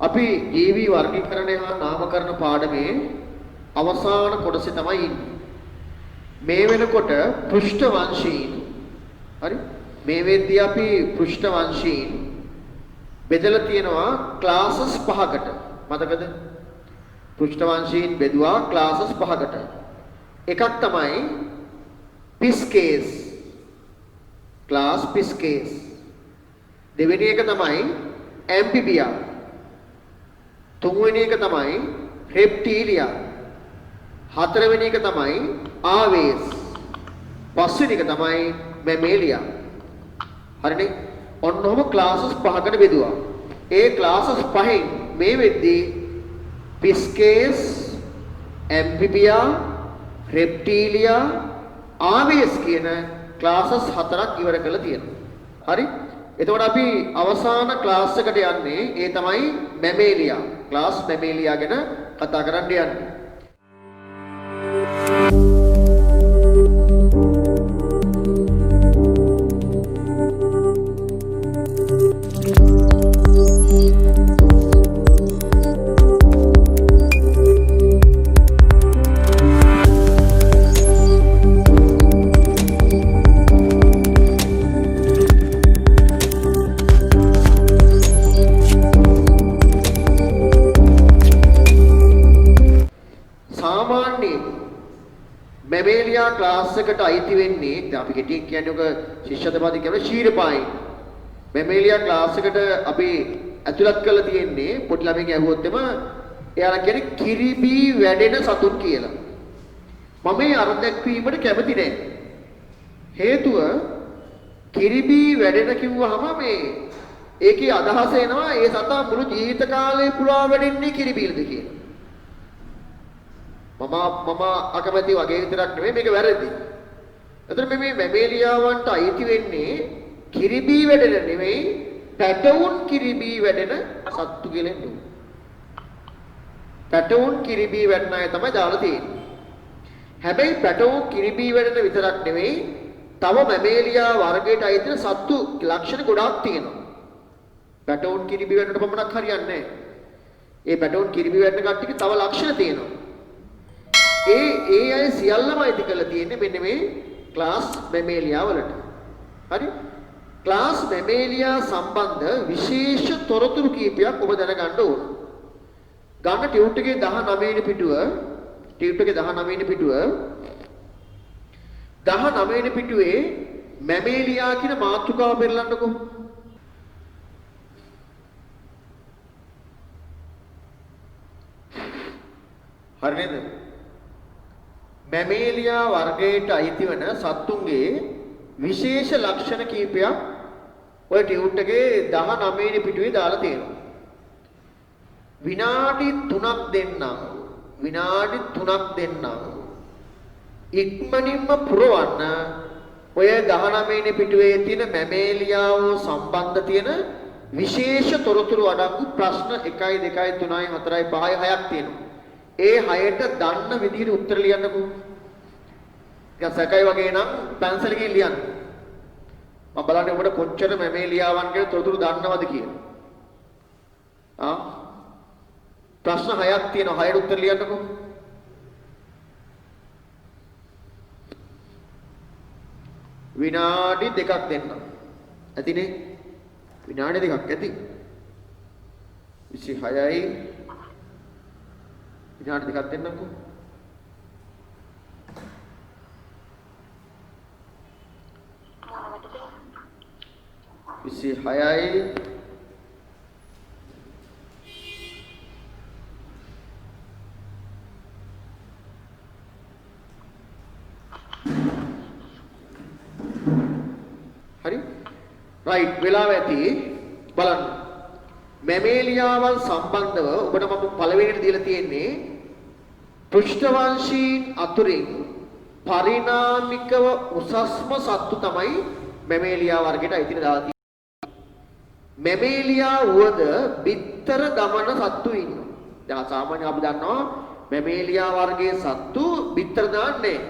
අපි ජීවි වර්ගීකරණය හා නාමකරණ පාඩමේ අවසාන කොටසේ තමයි ඉන්නේ. මේ වෙනකොට පෘෂ්ඨ වංශීන් හරි මේ වෙද්දී අපි පෘෂ්ඨ වංශීන් බෙදලා තියෙනවා ක්ලාසස් 5කට. මතකද? පෘෂ්ඨ වංශීන් බෙදුවා ක්ලාසස් 5කට. එකක් තමයි පිස්කේස් ක්ලාස් පිස්කේස්. දෙවෙනි එක තමයි ඇම්ෆිබියා. තුන්වෙනි එක තමයි රෙප්ටීලියා. හතරවෙනි එක තමයි ආවේස්. පස්වෙනි එක තමයි මැමේලියා. හරිනේ? ඔන්නෝම ක්ලාසස් 5කට බෙදුවා. ඒ ක්ලාසස් 5න් මේ වෙද්දී පිස්කේස්, ඇම්ෆිබියා, රෙප්ටීලියා, ආවේස් කියන ක්ලාසස් 4ක් ඉවර කරලා තියෙනවා. හරි? එතකොට අපි අවසාන ක්ලාස් එකට යන්නේ ඒ තමයි මැමේලියා. ක්ලාස් මැමේලියා ගැන කතා කරන්න යන්නේ. මැමේලියා ක්ලාස් එකට අයිති වෙන්නේ දැන් අපි කෙටියෙන් කියන්නේ ඔක ශිෂ්‍යතපදී කියන ශීරපායි. මැමේලියා ක්ලාස් එකට අපි ඇතුළත් කරලා තියෙන්නේ පොඩි ළමයින් ඇහුවොත් එයාලා කියන්නේ කිරිබී වැඩෙන සතුන් කියලා. මම මේ අර දැක්වීමට කැමති නෑ. හේතුව කිරිබී වැඩෙන කිව්වහම මේ ඒකේ අදහස එනවා ඒ සතා මුළු ජීවිත කාලය පුරා වැඩෙන්නේ කිරිබීලද කියලා. මම අකමැති වගේ විතරක් නෙමෙයි මේක වැරදි. එතකොට මේ මැමේලියාවන්ට අයිති වෙන්නේ කිරිබී වැඩෙන නෙමෙයි පැටවුන් කිරිබී වැඩෙන සත්තු කියලා නෙමෙයි. පැටවුන් කිරිබී වැඩන අය තමයි දාලා තියෙන්නේ. හැබැයි පැටවුන් කිරිබී වැඩෙන විතරක් නෙමෙයි තව මැමේලියා වර්ගයට අයිති සත්තු ලක්ෂණ ගොඩාක් තියෙනවා. පැටවුන් කිරිබී වැඩනට පමණක් හරියන්නේ නැහැ. ඒ පැටවුන් කිරිබී වැඩන කට්ටියක තව ලක්ෂණ තියෙනවා. ඒ අය සියල්ලම අයිති කරලා තියෙන්නේ මෙන්න මේ ක්ලාස් මැමේලියා වලට. හරි? ක්ලාස් මැමේලියා සම්බන්ධ විශේෂ තොරතුරු කීපයක් ඔබ දැනගන්න ඕන. ගන්න ටියුට් එකේ 19 වෙනි පිටුව 19 වෙනි පිටුවේ මැමේලියා කියන මාතෘකාව පෙරලන්නකෝ. හරි නේද? මැමේලියා වර්ගයට අයිති වන සත්තුන්ගේ විශේෂ ලක්ෂණ කීපයක් ඔය ටියුට් එකේ 19 වෙනි පිටුවේ දාලා තියෙනවා. විනාඩි 3ක් දෙන්නම් ඉක්මනින්ම පුරවන්න ඔය 19 වෙනි පිටුවේ තියෙන මැමේලියාව සම්බන්ධ තියෙන විශේෂ තොරතුරු අඩංගු ප්‍රශ්න 1 2 3 4 5 6ක් තියෙනවා. ඒ 6ට දන්න විදිහට උත්තර ලියන්නකෝ. ටිකක් සැකයි වගේ නම් පැන්සලකින් ලියන්න. මම බලන්නේ ඔබට කොච්චර මැමේලියාවන් ගැන තොරතුරු දන්නවද කියලා. ප්‍රශ්න 6ක් තියෙනවා. 6ට උත්තර ලියන්නකෝ. විනාඩි 2ක් දෙන්න. ඇතිනේ? විනාඩි 2ක් ඇති. 26යි විනාඩි 2ක් දෙන්නම්කෝ. විසි හයයි හරි රයිට් වෙලාව ඇති බලන්න. මැමේලියාවල් සම්බන්ධව ඔබට මම පළවෙනිට දීලා තියෙන්නේ පෘෂ්ඨවංශීන් අතුරින් පරිණාමිකව උසස්ම සත්තු තමයි මැමේලියා වර්ගයට අයිති දාලා තියෙන්නේ. මැමේලියා වුවද බිත්තර දමන සත්තු ඉන්නවා. දැන් සාමාන්‍යයෙන් අපි දන්නවා මැමේලියා වර්ගයේ සත්තු බිත්තර දාන්නේ.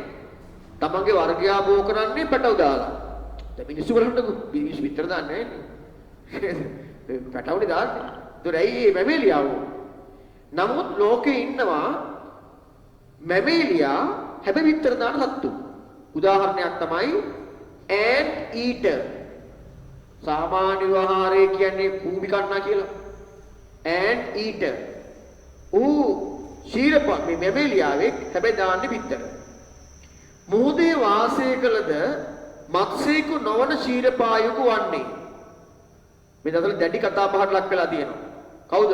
තමන්ගේ වර්ගයා බෝ කරන්නේ පැටව දාලා. දැන් මිනිස්සු බලන්නකෝ මිනිස්සු බිත්තර දාන්නේ නැහැ නේ. පැටවනේ දාන්නේ. ඒතර ඇයි මේ මැමේලියාව? නමුත් ලෝකේ ඉන්නවා මැමේලියා හැබැයි විතර දාන සත්තු. උදාහරණයක් තමයි ant eater. සාමාන්‍ය ආහාරය කියන්නේ කූඹි කන්නා කියලා. ant eater. ශීරපා මේ මැමේලියාවේ හැබැයි දාන්නේ විතර. මුහුදේ වාසය කළද මත්ස්‍යයෙකු නොවන ශීරපායුකු වන්නේ. මේ දවස්වල දැඩි කතා බහට ලක් වෙලා තියෙනවා. කවුද?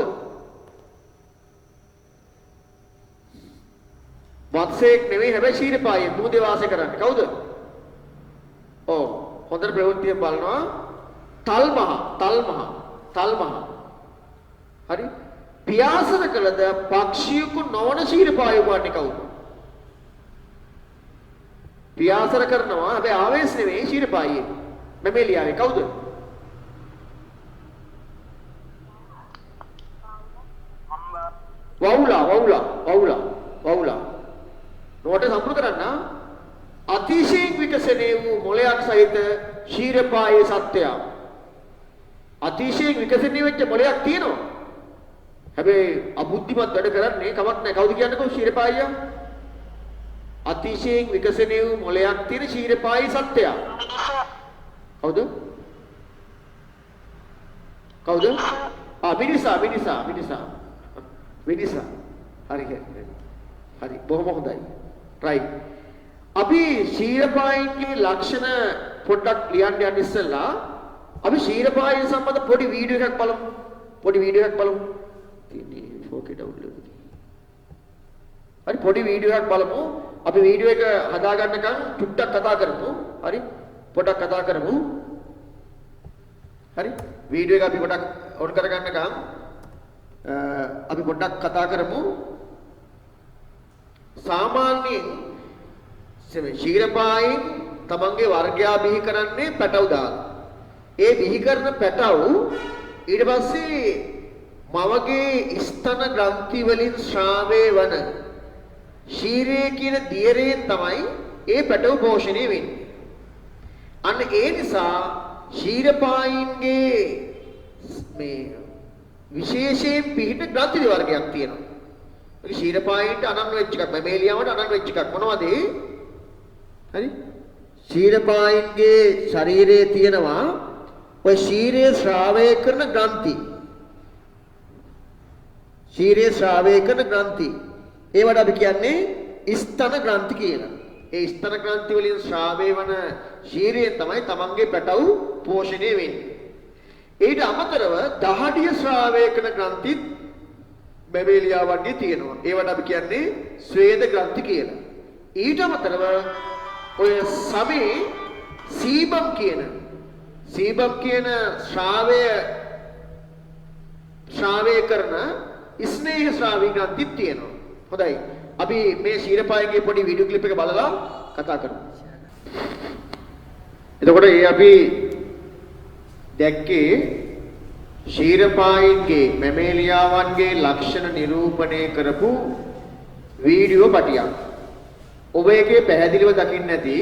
මත්ස්‍යයෙක් නෙවෙයි හැබැයි ශීරපායෙක් මුහුදේ වාසය කරන්නේ. කවුද? ඔව් හොඳට ප්‍රවෘත්තිය බලනවා. තල්මහ. හරි? පියාසන කළද පක්ෂියෙකු නොවන ශීරපායුකු වන්නේ කවුද? පියාසර කරනවා හැබැයි ආවේශ නෙවෙයි ශීරපායේ මැමේලියාවේ කවුද? වවුලා නෝට සම්පූර්ණ කරන්න අතිශයින් විකසනයේ වූ මොලයක් සහිත ශීරපායේ සත්‍යය අතිශයින් විකසනයේ වෙච්ච මොලයක් තියෙනවා හැබැයි අබුද්ධිමත් වැඩ කරන්නේ කමක් නැහැ කවුද කියන්නකෝ ශීරපායියා අතිශයින් විකසනයේ වූ මොලයක් තියෙන ශීරපායේ සත්‍යය කවුද? මිනිසා හරි බොහොම හොඳයි රයිට් අපි ශීරපායන්ගේ ලක්ෂණ පොඩ්ඩක් ලියන්න යන්න ඉස්සෙල්ලා අපි ශීරපායන් සම්බන්ධ පොඩි වීඩියෝ එකක් බලමු තියෙන්නේ 4K download හරි පොඩි වීඩියෝ එකක් බලමු අපි වීඩියෝ එක හදාගන්නකම් ටුට්ටක් කතා කරමු හරි පොඩක් කතා කරමු හරි වීඩියෝ එක අපි පොඩක් ඔන් කරගන්නකම් අපි පොඩ්ඩක් කතා කරමු සාමාන්‍යයෙන් ශීරපායෙන් තමන්ගේ වර්ගයා බිහි කරන්නේ පැටව දාලා. ඒ බිහි කරන පැටව ඊට පස්සේ මවගේ ස්තන ග්‍රන්ථි වලින් ශ්‍රාවය වන ශීරය කියන දියරයෙන් තමයි ඒ පැටව පෝෂණය වෙන්නේ. අන්න ඒ නිසා ශීරපායින්ගේ මේ විශේෂයෙන් පිහිට ග්‍රන්ථි වර්ගයක් තියෙනවා. ඒ ශීරපායින්ට අනන්‍ය වෙච්ච එකක් මැමේලියාවට අනන්‍ය වෙච්ච එකක් මොනවද ඒ? හරි? ශීරපායින්ගේ ශරීරයේ තියෙනවා ඔය ශීරය ශ්‍රාවය කරන ග්‍රන්ථි. ශීරය ශ්‍රාවය කරන ග්‍රන්ථි. ඒවට අපි කියන්නේ ස්තන ග්‍රන්ථි කියලා. ඒ ස්තන ග්‍රන්ථි වලින් ශ්‍රාවය වන ශීරයෙන් තමයි තමන්ගේ පැටව පෝෂණය වෙන්නේ. ඊට අමතරව දහඩිය ශ්‍රාවය කරන ග්‍රන්ථිත් මැමේලියාවන්ගේ තියෙනවා. ඒවට අපි කියන්නේ ස්වේද ග්‍රන්ථි කියලා. ඊට අමතරව ඔය සමේ සීබම් කියන ශ්‍රාවය කරන ස්නේහ ශ්‍රාවී ග්‍රන්ථිත් තියෙනවා. හොඳයි. අපි මේ ශීරපායගේ පොඩි වීඩියෝ ක්ලිප් එක බලලා කතා කරමු. එතකොට අපි දැක්කේ ශීරපායන්ගේ මැමේලියාවන්ගේ ලක්ෂණ නිරූපණය කරපු වීඩියෝ පටියක්. ඔබ එකේ පැහැදිලිව දකින්න ඇති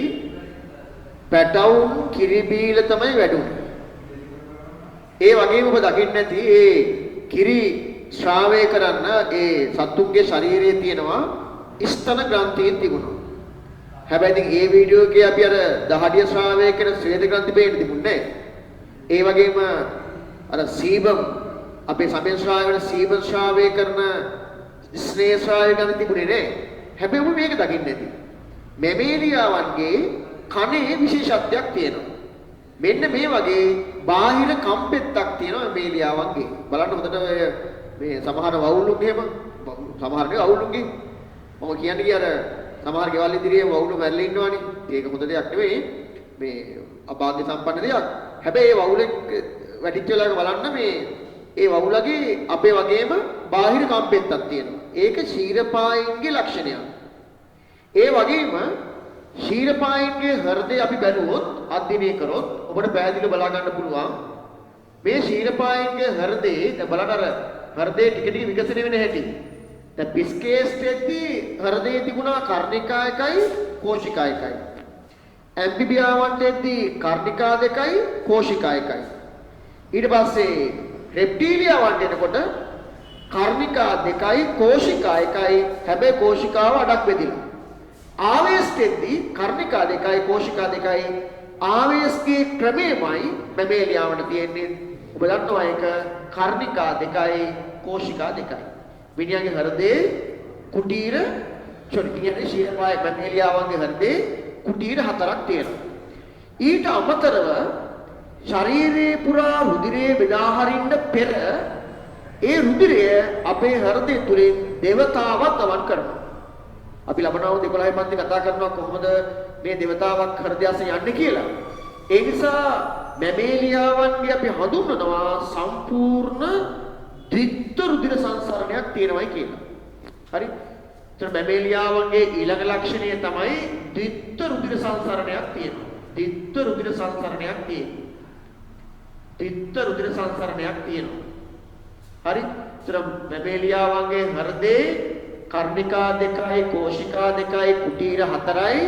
පැටවුන් කිරිබීල තමයි වැඩුනේ. ඒ වගේම ඔබ දකින්න ඇති ඒ කිරි ශ්‍රාවය කරන්න ඒ සත්තුන්ගේ ශරීරයේ තියෙනවා ස්තන ග්‍රන්ථීන් තිබුණා. හැබැයි ඉතින් ඒ වීඩියෝ එකේ අපි අර දහඩිය ශ්‍රාවය කරන ස්වේද ග්‍රන්ථි පේන්න තිබුණේ නැහැ. ඒ වගේම අර සීබම් අපේ සමෙන් ශ්‍රාවය වෙන සීබම් ශ්‍රාවය කරන ස්නේහ ශ්‍රාවය ගන්න තිබුණේ නැහැ. හැබැයි ඔබ මේක දකින්න ඇති. මැමේලියාවන්ගේ කනේ විශේෂත්වයක් තියෙනවා. මෙන්න මේ වගේ බාහිර කම්පෙත්තක් තියෙනවා මැමේලියාවන්ගේ. බලන්න හොඳට මේ සමහර වවුලුන් එහෙම සමහර නේ වවුලුන්ගේ මම කියන්නේ අර සමහර ගෙවල් ඉදිරියේ වවුලු මැරලා ඉන්නවනේ. ඒක හොඳ දෙයක් නෙවෙයි. මේ අභාග්‍ය සම්පන්න දෙයක්. හැබැයි ඒ වවුලෙක් වැටිච්ච වෙලාවක බලන්න මේ ඒ වවුලගේ අපේ වගේම බාහිර කම්පෙත්තක් තියෙනවා. ඒක ශීරපායින්ගේ ලක්ෂණයක්. ඒ වගේම ශීරපායින්ගේ හෘදය අපි බැලුවොත් අධ්‍යයනය කරොත් ඔබට පැහැදිලිව බලා ගන්න පුළුවන් මේ ශීරපායින්ගේ හෘදයේ දැන් බලන්න අර හෘදයේ ටික ටික විකසනය වෙන හැටි. දැන් පිස්කේස්ටෙද්දී හෘදයේ තිබුණා කර්ණිකා එකයි කෝෂිකා එකයි. ඇම්ෆිබියාවන්ටෙද්දී කර්ණිකා දෙකයි කෝෂිකා එකයි. ඊට පස්සේ රෙප්ටීලියා වන්දනකොට කර්ණිකා දෙකයි කෝෂිකා එකයි හැබැයි කෝෂිකාව අඩක් බෙදිලා. ආවේස්කෙද්දී කර්ණිකා දෙකයි කෝෂිකා දෙකයි ආවේස්කේ ක්‍රමෙමයි මැමේලියාවට තියෙන්නේ. ඔබ දන්නවා ඒක කර්ණිකා දෙකයි කෝෂිකා දෙකයි. මිනිහාගේ හෘදේ කුටීර මිනිහාගේ ශීලපාය මැමේලියාවන්ගේ හෘදේ කුටීර 4ක් තියෙනවා. ඊට අමතරව ශරීරේ පුරා රුධිරය බෙදා හරින්න පෙර ඒ රුධිරය අපේ හෘදය තුලින් දේවතාවක් ගමන් කරනවා. අපි ලබනාව 11 පන්ති කතා කරනවා කොහොමද මේ දේවතාවක් හෘදයස යන්නේ කියලා. ඒ නිසා මැමේලියාවන්ගේ අපි හඳුන්වනවා සම්පූර්ණ ද්විත්ව රුධිර සංසරණයක් තියෙනවායි කියලා. හරි? ඒතර මැමේලියාවන්ගේ ඊළඟ ලක්ෂණය තමයි ද්විත්ව රුධිර සංසරණයක් තියෙනවා. ද්විත්ව රුධිර සංසරණයක් තියෙනවා. ද්විත්ව රුධිර සංසරණයක් තියෙනවා. හරි? ඒතර මැමේලියාවන්ගේ හෘදේ කර්ණිකා දෙකයි කෝෂිකා දෙකයි කුටීර 4යි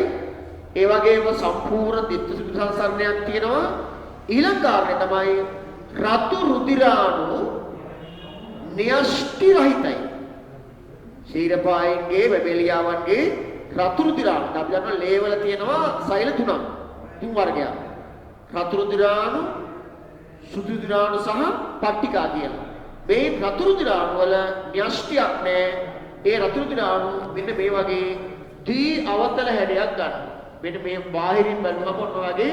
ඒ වගේම සම්පූර්ණ ද්විත්ව රුධිර සංසරණයක් තියෙනවා. ඊළඟ කාරණේ තමයි රතු රුධිරාණු න්‍යෂ්ටි රහිතයි. ශීරපායන්ගේ මැමේලියාවන්ගේ රතු රුධිරාණු අපි දන්නවා ලේ වල තියෙනවා සෛල තුනක්. තුන් වර්ගයක්. රතු රුධිරාණු, සුදු රුධිරාණු සහ පට්ටිකා කියලා. මේ රතු රුධිරාණු වල න්‍යෂ්ටියක් නැහැ. ඒ රතු රුධිරාණු මෙන්න මේ වගේ දී අවතල හැඩයක් ගන්නවා. මෙන්න මේ බාහිරින් බලනකොට ඔන්න වගේ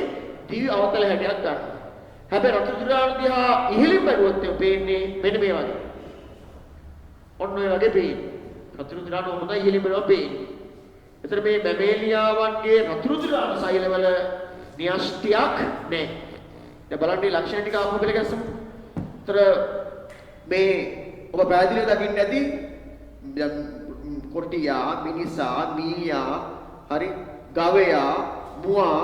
දී අවතල හැඩයක් ගන්නවා. හැබැයි රතු රුධිරාණු දිහා ඉහළින් බැලුවොත් පේන්නේ මෙන්න මේ වගේ. ඔන්න ඔය වගේ පේන්නේ. රතු රුධිරාණු හොඳයි ඉහළින් බලනවා පේන්නේ. එතන මේ මැමේලියාවන්ගේ රතු රුධිරාණු සෛලවල න්‍යෂ්ටියක් නැහැ. දැන් බලන්න මේ ලක්ෂණ ටික ආපහු බලගස්සමු. ඒතර මේ ඔබ පැහැදිලිව දකින්න ඇති කොටියා, මිනිසා, මීයා, හරි, ගවයා, මුවා,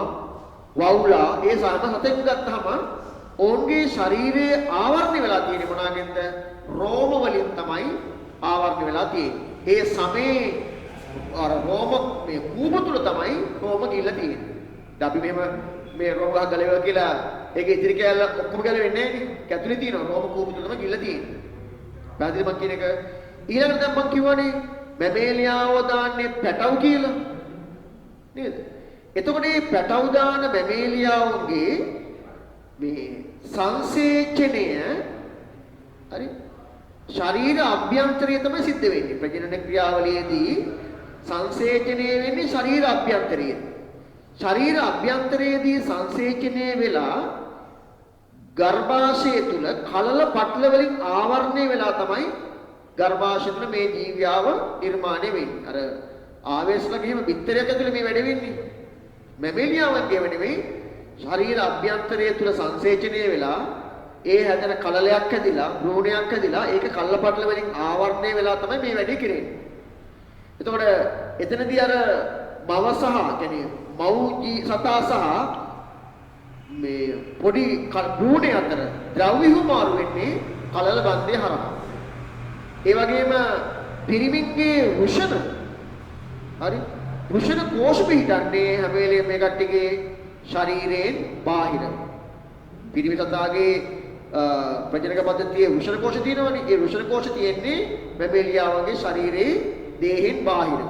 වවුලා ඒ සාම හතෙන් ගත්තාම ඔවුන්ගේ ශරීරයේ ආවරණය වෙලා තියෙන්නේ මොනවාගෙන්ද? රෝම වලින් තමයි ආවරණය වෙලා තියෙන්නේ. ඒ සමේ අර රෝම මේ කූප තුල තමයි රෝම ගිල්ල තියෙන්නේ. දැන් අපි මෙහෙම මේ රෝම ගහ ගලවලා කියලා ඒකේ ඉතිරි කැලල ඔක්කොම ගලවෙන්නේ නැහැ නේ. කැතුලේ තියෙනවා රෝම කූප තුල තමයි ගිල්ල තියෙන්නේ. පැහැදිලි මං කියන එක. ඊළඟට දැන් මං කිව්වනේ මැමේලියාව දාන්නේ පැටව් කියලා. නේද? එතකොට මේ පැටව් දාන මැමේලියාවගේ මේ සංසේචනය හරි ශරීර අභ්‍යන්තරයේ තමයි සිද්ධ වෙන්නේ. ප්‍රජනන ක්‍රියාවලියේදී සංසේචනය වෙන්නේ ශරීර අභ්‍යන්තරයේ. ශරීර අභ්‍යන්තරයේදී සංසේචනය වෙලා ගර්භාෂය තුල කලල පටල වලින් ආවරණය වෙලා තමයි ගර්භාෂය තුල මේ ජීවියාව නිර්මාණය වෙන්නේ. අර ආවේශලා ගිහිම බිත්තරයක් ඇතුලේ මේ වැඩ වෙන්නේ. මැමේලියාවන්ගේ නෙමෙයි ශරීර අභ්‍යන්තරයේ තුල සංසේචනය වෙලා ඒ හැදෙන කලලයක් ඇදිලා භ්‍රූණයක් ඇදිලා ඒක කල්ලපටල වලින් ආවරණය වෙලා තමයි මේ වැඩේ කෙරෙන්නේ. එතකොට එතනදී අර මව සහ කියන්නේ මව්ජී සතා සහ මේ පොඩි භ්‍රූණය අතර ද්‍රව්‍ය හුමාරු වෙන්නේ කලල බන්ධය හරහා. ඒ වගේම පිරිමින්ගේ වෘෂණ හරි වෘෂණ කෝෂ පිහිටන්නේ හැම වෙලේම මේ කට්ටියගේ ශරීරයෙන් බාහිර. පිරිමි සතාගේ ප්‍රජනක පද්ධතියේ වෘෂණ කෝෂ තියෙනවනේ. ඒ වෘෂණ කෝෂ තියෙන්නේ මැමේලියාවගේ ශරීරයේ දේහෙන් බාහිර.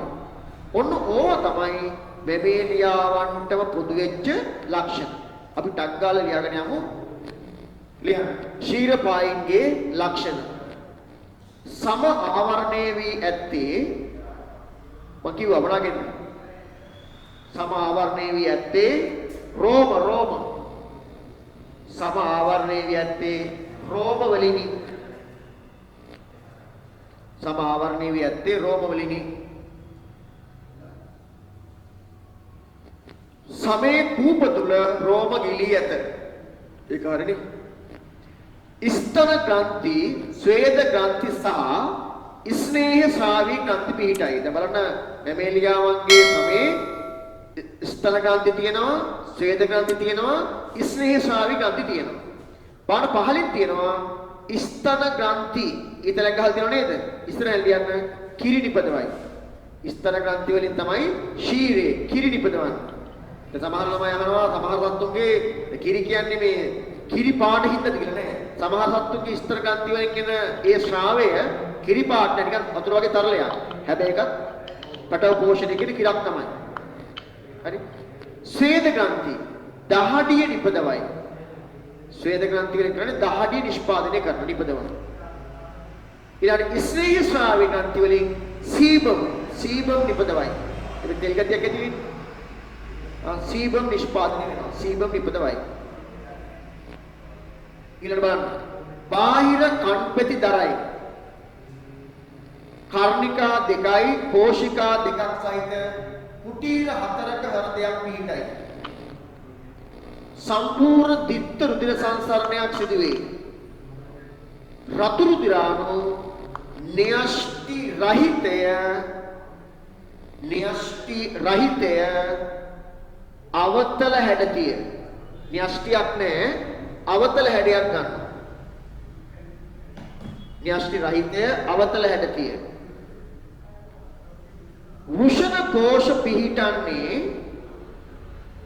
ඔන්න ඕවා තමයි මැමේලියාවන්ටම පොදු වෙච්ච ලක්ෂණ. අපි ටක් ගාලා ලියාගෙන යමු. ලියන්න. ශීරපායින්ගේ ලක්ෂණ. සම ආවරණය වී ඇත්තේ මම කිව්වා මොනවාගෙන්ද? සම ආවරණය වී ඇත්තේ රෝම සම ආවරණය වී ඇත්තේ රෝම වලිනි. සම ආවරණය වී ඇත්තේ රෝම වලිනි. සමේ කූප තුල රෝම ගිලී ඇත. ඒක හරිනේ. ස්තන ග්‍රන්ථි, ස්වේද ග්‍රන්ථි සහ ස්නේහ ශ්‍රාවී ග්‍රන්ථි පිහිටයි. දැන් බලන්න මැමේලියාවන්ගේ සමේ ස්තන ග්‍රන්ථි තියෙනවා, ස්වේද ග්‍රන්ථි තියෙනවා, ස්නේහ ශ්‍රාවී ග්‍රන්ථි තියෙනවා. පාඩ පහලින් තියෙනවා ස්තන ග්‍රන්ථි. ඊතලක් ගහලා තියෙනව නේද? ඉස්සරහින් ලියන්න කිරි නිපදවයි. ස්තන ග්‍රන්ථි වලින් තමයි ශීරේ කිරි නිපදවන්නේ. සමහර ළමයි අහනවා සමහර සත්තුන්ගේ කිරි කියන්නේ මේ කිරි පාට හින්දාද කියලා නෑ. සමහර සත්තුන්ගේ ස්තර ග්‍රන්ථි වලින් එන ඒ ශ්‍රාවය කිරි පාට නිකන් වතුර වගේ තරලයක්. හැබැයි ඒක පටව පෝෂණය කියන කිරක් තමයි. හරි. ස්වේද ග්‍රන්ථි දහඩිය නිපදවයි. ස්වේද ග්‍රන්ථි වලින් කරන්නේ දහඩිය නිෂ්පාදනය කරන නිපදවන. ඊළඟ ස්නේහ ශ්‍රාවී ග්‍රන්ථි වලින් සීබම් නිපදවයි. ඒක තෙල් ගතියක් ඇති වෙන්නේ. සීබම් නිෂ්පාදනය වෙනවා. සීබම් නිපදවයි. ඊළඟ බලන්න. බාහිර කණ්පෙති දරයි. කර්ණිකා දෙකයි කෝෂිකා දෙකක් සහිත කුටීර හතරක හෘදයක් පිහිටයි. සම්පූර්ණ දිත්ත රුධිර සංසරණයක් සිදු වේ. රතු රුධිරාණු න්‍යෂ්ටි රහිතය අවතල හැඩතිය. න්‍යෂ්ටියක් නැහැ අවතල හැඩයක් ගන්න. න්‍යෂ්ටි රහිතය අවතල හැඩතිය.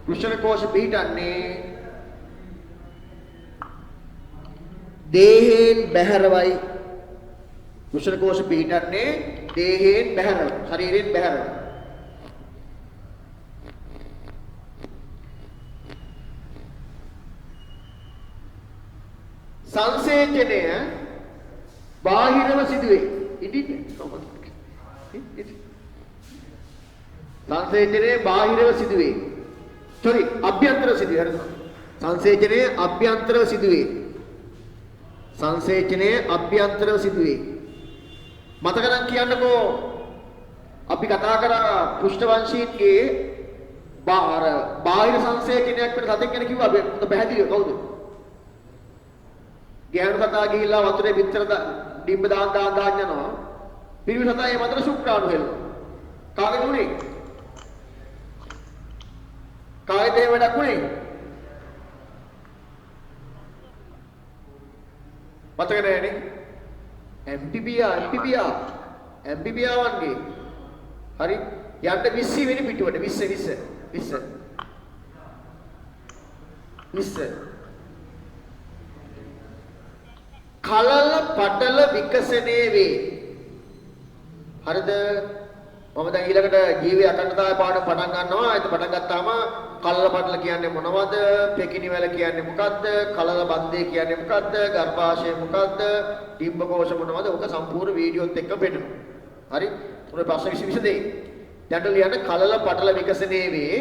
වෘෂණ කෝෂ පිහිටන්නේ දේහෙන් බැහැරවයි. වෘෂණ කෝෂ පිහිටන්නේ දේහෙන් බැහැරව. ශරීරයෙන් බැහැරව. සංසේචනය බාහිරව සිදුවේ. සංසේචනයේ බාහිරව සිදුවේ. අභ්‍යන්තරව සිදුවේ. හරිද? සංසේචනයේ අභ්‍යන්තරව සිදුවේ. මතක නම් කියන්නකෝ අපි කතා කරා පුෂ්ඨවංශීන්ගේ බාහිර සංසේචනයක් වෙන සතෙක් ගැන කිව්වා. පැහැදිලිව කවුද? ගෑනු සතා ගිහිල්ලා වතුරේ පිටර ඩිම්බ දාන් යනවා. පිරිමි සතා ඒ මතර ශුක්‍රාණු හෙලනවා. කාගෙද උනේ? කාගෙද ඒ වැඩක් උනේ? මතක නැහැනේ. ඇම්පිබියාවන්ගේ. හරි. යන්න 20 වෙනි පිටුවට 20 කලල පටල විකසනයේ වේ. හරිද? මම දැන් ඊළඟට ජීවයේ අඛණ්ඩතාවය පාඩම පටන් ගන්නවා. ඒක පටන් ගත්තාම කලල පටල කියන්නේ මොනවද? පෙකිනිවැල කියන්නේ මොකද්ද? කලල බන්දේ කියන්නේ මොකද්ද? ගර්භාෂය මොකද්ද? ඩිම්බකෝෂ මොනවද? ඔක සම්පූර්ණ වීඩියෝත් එක්ක පෙන්නනවා. හරි? උනේ ප්‍රශ්න 20 දෙයි. දැන් ලියන්න කලල පටල විකසනයේ වේ.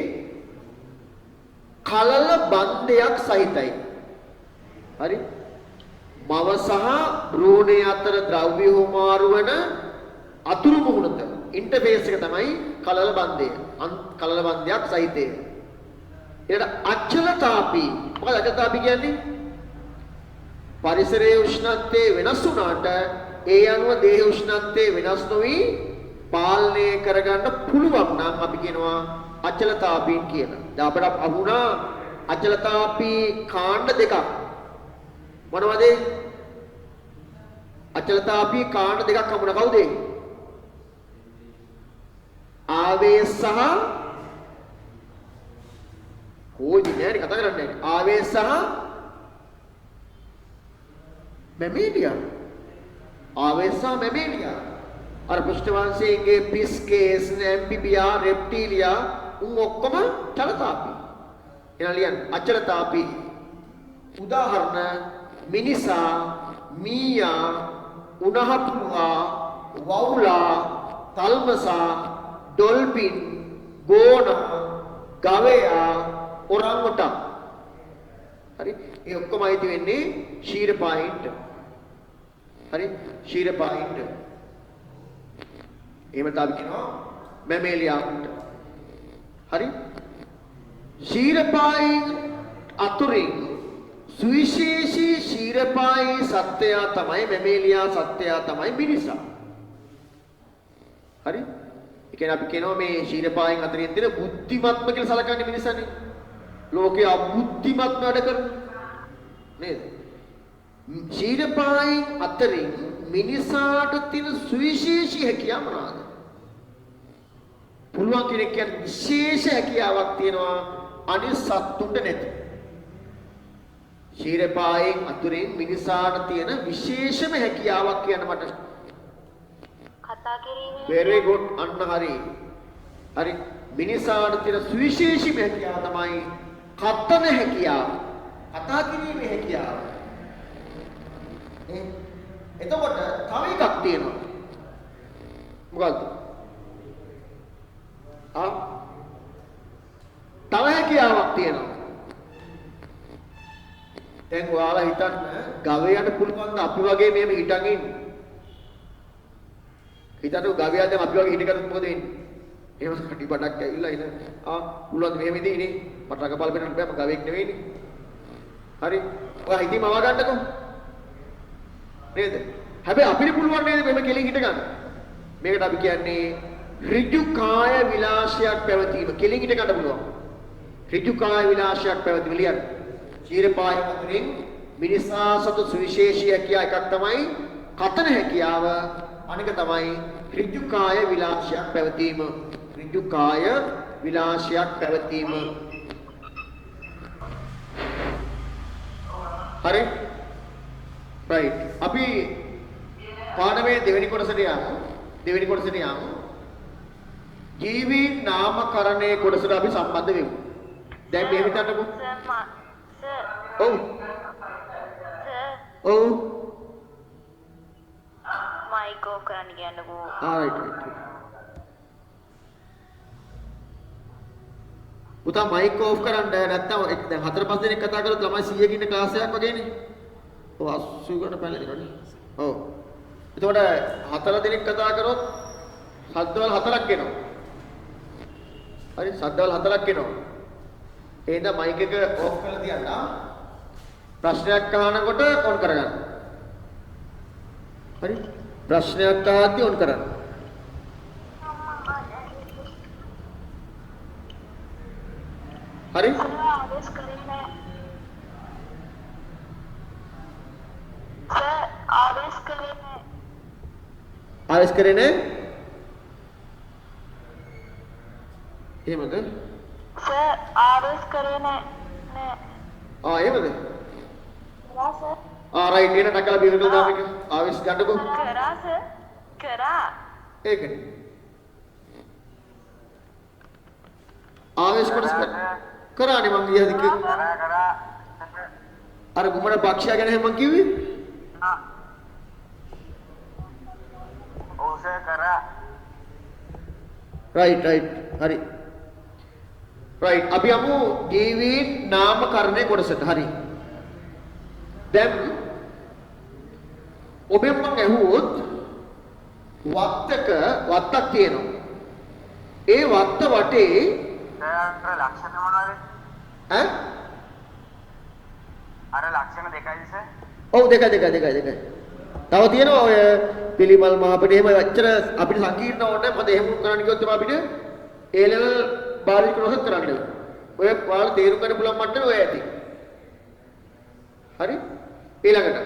කලල බන්දයක් සහිතයි. හරි? මව සහ භ්‍රූණයේ අතර ද්‍රව්‍ය හුමාරු වන අතුරු මුහුණත ඉන්ටර්ෆේස් එක තමයි කලල බන්දය. කලල බන්දයක් සහිතය. ඊට අචලතාපී. මොකද අචලතාපී කියන්නේ? පරිසරයේ උෂ්ණත්වය වෙනස් වුණාට ඒ අනුව දේහ උෂ්ණත්වය වෙනස් නොවි පාලනය කරගන්න පුළුවන් නම් අපි කියනවා අචලතාපීන් කියලා. දැන් අපිට අහුණා අචලතාපී කාණ්ඩ දෙකක්. මොනවද? අචලතාපී කාණ්ඩ දෙකක් හමුණා. කවුද? ආවේශ සහ කොයි නෑනේ කතා කරන්නේ. ආවේශ සහ මැමීලියා. ආවේශ සහ මැමීලියා. අර පෘෂ්ඨවංශයේ පිස්කේස්, ඇම්ෆිබියා, රෙප්ටීලියා උන් ඔක්කොම චලතාපී. එනවා ලියන්න. අචලතාපී. උදාහරණ මිනිසා, මීයා, උණහපුවා, වවුලා, තල්මසා, ඩොල්ෆින්, ගෝනා, ගවයා, ඔරංගුටන්. හරි? ඒ ඔක්කොම අයිති වෙන්නේ ශීරපායින්ට. හරි? ශීරපායින්ට. එහෙම තමයි කියනවා මැමේලියාන්ට. හරි? ශීරපායින් අතුරින් සුවිශේෂී ශීරපායි සත්වයා තමයි මැමේලියා සත්වයා තමයි මිනිසා. හරි? ඒ කියන්නේ අපි කියනවා මේ ශීරපායින් අතරින් තියෙන බුද්ධිමත්ම කියලා සලකන්නේ මිනිසානේ. ලෝකේ අබුද්ධිමත් වැඩ කරන නේද? ශීරපායින් අතරින් මිනිසාට තියෙන සුවිශේෂී හැකියාව මොනවාද? පුළුවන් කෙනෙක් කියන්නේ විශේෂ හැකියාවක් තියෙනවා අනිත් සත්තුන්ට නැති. ශීරපායෙන් අතුරින් මිනිසාට තියෙන විශේෂම හැකියාවක් කියන්න මට. කතා කිරීමේ very good අන්න හරි. හරි මිනිසාට තියෙන සුවිශේෂීම හැකියාව තමයි කතන හැකියාව. කතා කිරීමේ හැකියාව. එතකොට තව එකක් තියෙනවා. මොකද්ද? තව හැකියාවක් තියෙනවා. දැන් ඔයාලා හිතන්න ගවයාට පුළුවන් ද අපි වගේ මෙහෙම හිටන් ඉන්න. හිතන්න ගවයා දැන් අපි වගේ හිටගත්තොත් මොකද වෙන්නේ? එහෙම කටි බඩක් ඇවිල්ලා ඉන පුළුවන් මෙහෙම ඉඳිනේ. මට රකපල් පෙන්නන්න බෑ මම ගවයෙක් නෙවෙයිනේ. හරි. ඔයා හිතීම අව ගන්නකො. නේද? හැබැයි අපිට පුළුවන් නේද මෙහෙම කෙලින් හිට ගන්න. මේකට අපි කියන්නේ ඍජු කාය විලාසයක් පැවතීම. කෙලින් හිට ගන්න පුළුවන්. ඍජු කාය විලාසයක් පැවතීම ලියන්න. ශීරපාය අතුරින් මිනිසා සතු සුවිශේෂී හැකියාව එකක් තමයි කතන හැකියාව. අනික තමයි ඍජු කාය විලාසයක් පැවතීම. ඍජු කාය විලාසයක් පැවතීම. හරි? right. අපි පාඩමේ දෙවෙනි කොටසට යමු. දෙවෙනි කොටසට යමු. ජීවී නාමකරණයේ කොටසට අපි සම්බන්ධ වෙමු. දැන් මේ විතරටම ඔව් ඔව් මයික් ඕෆ් කරන්න කියන්නකෝ. right. පුතා මයික් ඕෆ් කරන්න නැත්නම් දැන් 4-5 දෙනෙක් කතා කරොත් ළමයි 100ක ඉන්න ක්ලාස් එකක් වගේනේ. ඔව් 80 ගන්න පැනලා ඔව්. එතකොට 4 දෙනෙක් කතා කරොත් ශබ්දවල 4ක් එනවා. හරි ශබ්දවල 4ක් එනවා. එහෙනම් මයික් එක ඕෆ් කරලා තියන්න. ප්‍රශ්නයක් අහනකොට ඔන් කරගන්න. හරි? ප්‍රශ්නයක් අහද්දී ඔන් කරන්න. හරි? ආවේශ කරේ නැහැ. සර් ආවේශ කරේ නැහැ. ආවේශ කරේ නැහැ? එහෙමද? සර් ආවේශ කරේ නැහැ. එහෙමද? කරා සර්. රයිට් එන ටකලා බිරකල දාම එක ආවේශ ගන්නකො. කරා සර්. කරා. ඒකනේ. ආවේශ කොටස කරානේ මං ගියද කරා. අර ගුමන පක්ෂය ගැන මං කිව්වේ? ඔව් සර් කරා. රයිට් හරි. රයිට් අපි යමු ජීවීන් නාමකරණයේ කොටසට. හරි. දැන් ඔබෙන් මං ඇහුවොත් වත්තක් තියෙනවා. ඒ වත්ත වටේ සර් ලක්ෂණ මොනවද? ඈ? අර ලක්ෂණ දෙකයි සර්. ඔව් දෙකයි. තව තියෙනවා ඔය පිළිමල් මහපට එහෙම ඇත්තට අපිට සංකීර්ණ ඕනේ. මොකද එහෙම කරන්න කිව්වොත් තමයි අපිට A level බාරික ප්‍රොසෙස් කරන්න වෙනවා. ඔය ඔයාලා තේරුම් ගන්න පුළුවන් මට්ටමේ ඔය ඇති. හරි? ඊළඟට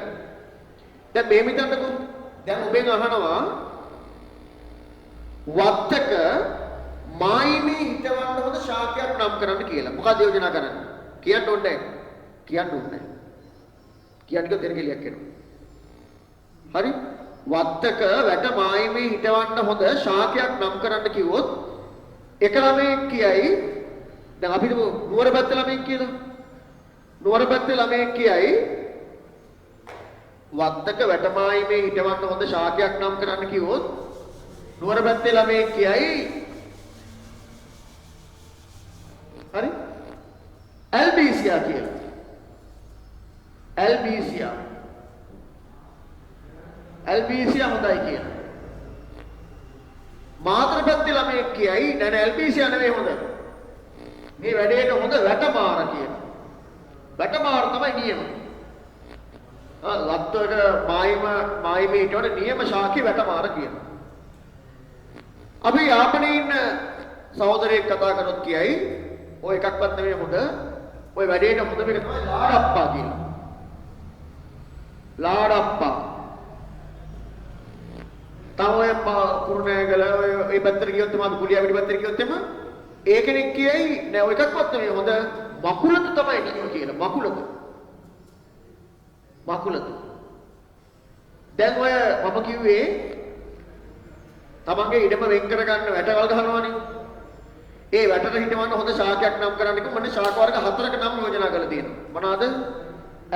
දැන් මේ මිතන්නකෝ. දැන් ඔබෙන් අහනවා වත්තක මායිමේ හිටවන්න හොඳ ශාකයක් නම් කරන්න කියලා. මොකද යෝජනා කරන්නේ? කියන්න ඕනේ නැහැ. කියන්න කිව්වොත් එරගෙලියක් එනවා. හරි? වත්තක වැට මායිමේ හිටවන්න හොඳ ශාකයක් නම් කරන්න කිව්වොත් එක ළමයෙක් කියයි දැන් අපි නුවර පැත්තේ ළමයෙක් කියලා. නුවර පැත්තේ ළමයෙක් කියයි වත්තක වැට මායිමේ හිටවන්න හොඳ ශාකයක් නම් කරන්න කිව්වොත් නුවර පැත්තේ ළමයෙක් කියයි හරි? ඇල්බීසියා කියලා. ඇල්බීසියා හොඳයි කියලා. මාතර පැත්තේ ළමයෙක් කියයි නෑ ඇල්බීසියා නෙවෙයි හොඳ. මේ වැඩේට හොඳ වැටමාර කියලා. වැටමාර තමයි නියම. වත්තක මායිමේ හිටවන නියම ශාකේ වැටමාර කියනවා. අපි යාපනයේ ඉන්න සහෝදරයෙක් කතා කරොත් කියයි ඔය එකක්වත් නෙවෙයි හොඳ. ඔය වැඩේට හොඳ මේක තමයි ලාඩප්පා කියලා. ලාඩප්පා. තව ඔය කුරුණෑගල ඔය පැත්තට ගියොත් තමයි කුලියාවිලි පැත්තට ගියොත් එම ඒ කෙනෙක් කියයි නෑ ඔය එකක්වත් නෙවෙයි හොඳ මකුලත තමයි නියම කියලා. මකුලත. මකුලත. දැන් ඔය මම කිව්වේ තමන්ගේ ඉඩම වෙන් කර ගන්න වැටවල් ගහනවානේ. ඒ වැටට හිටවන්න හොඳ ශාකයක් නම් කරන්න කිව්වම මම ශාක වර්ග 4ක නම් යෝජනා කරලා තියෙනවා. මොනවාද?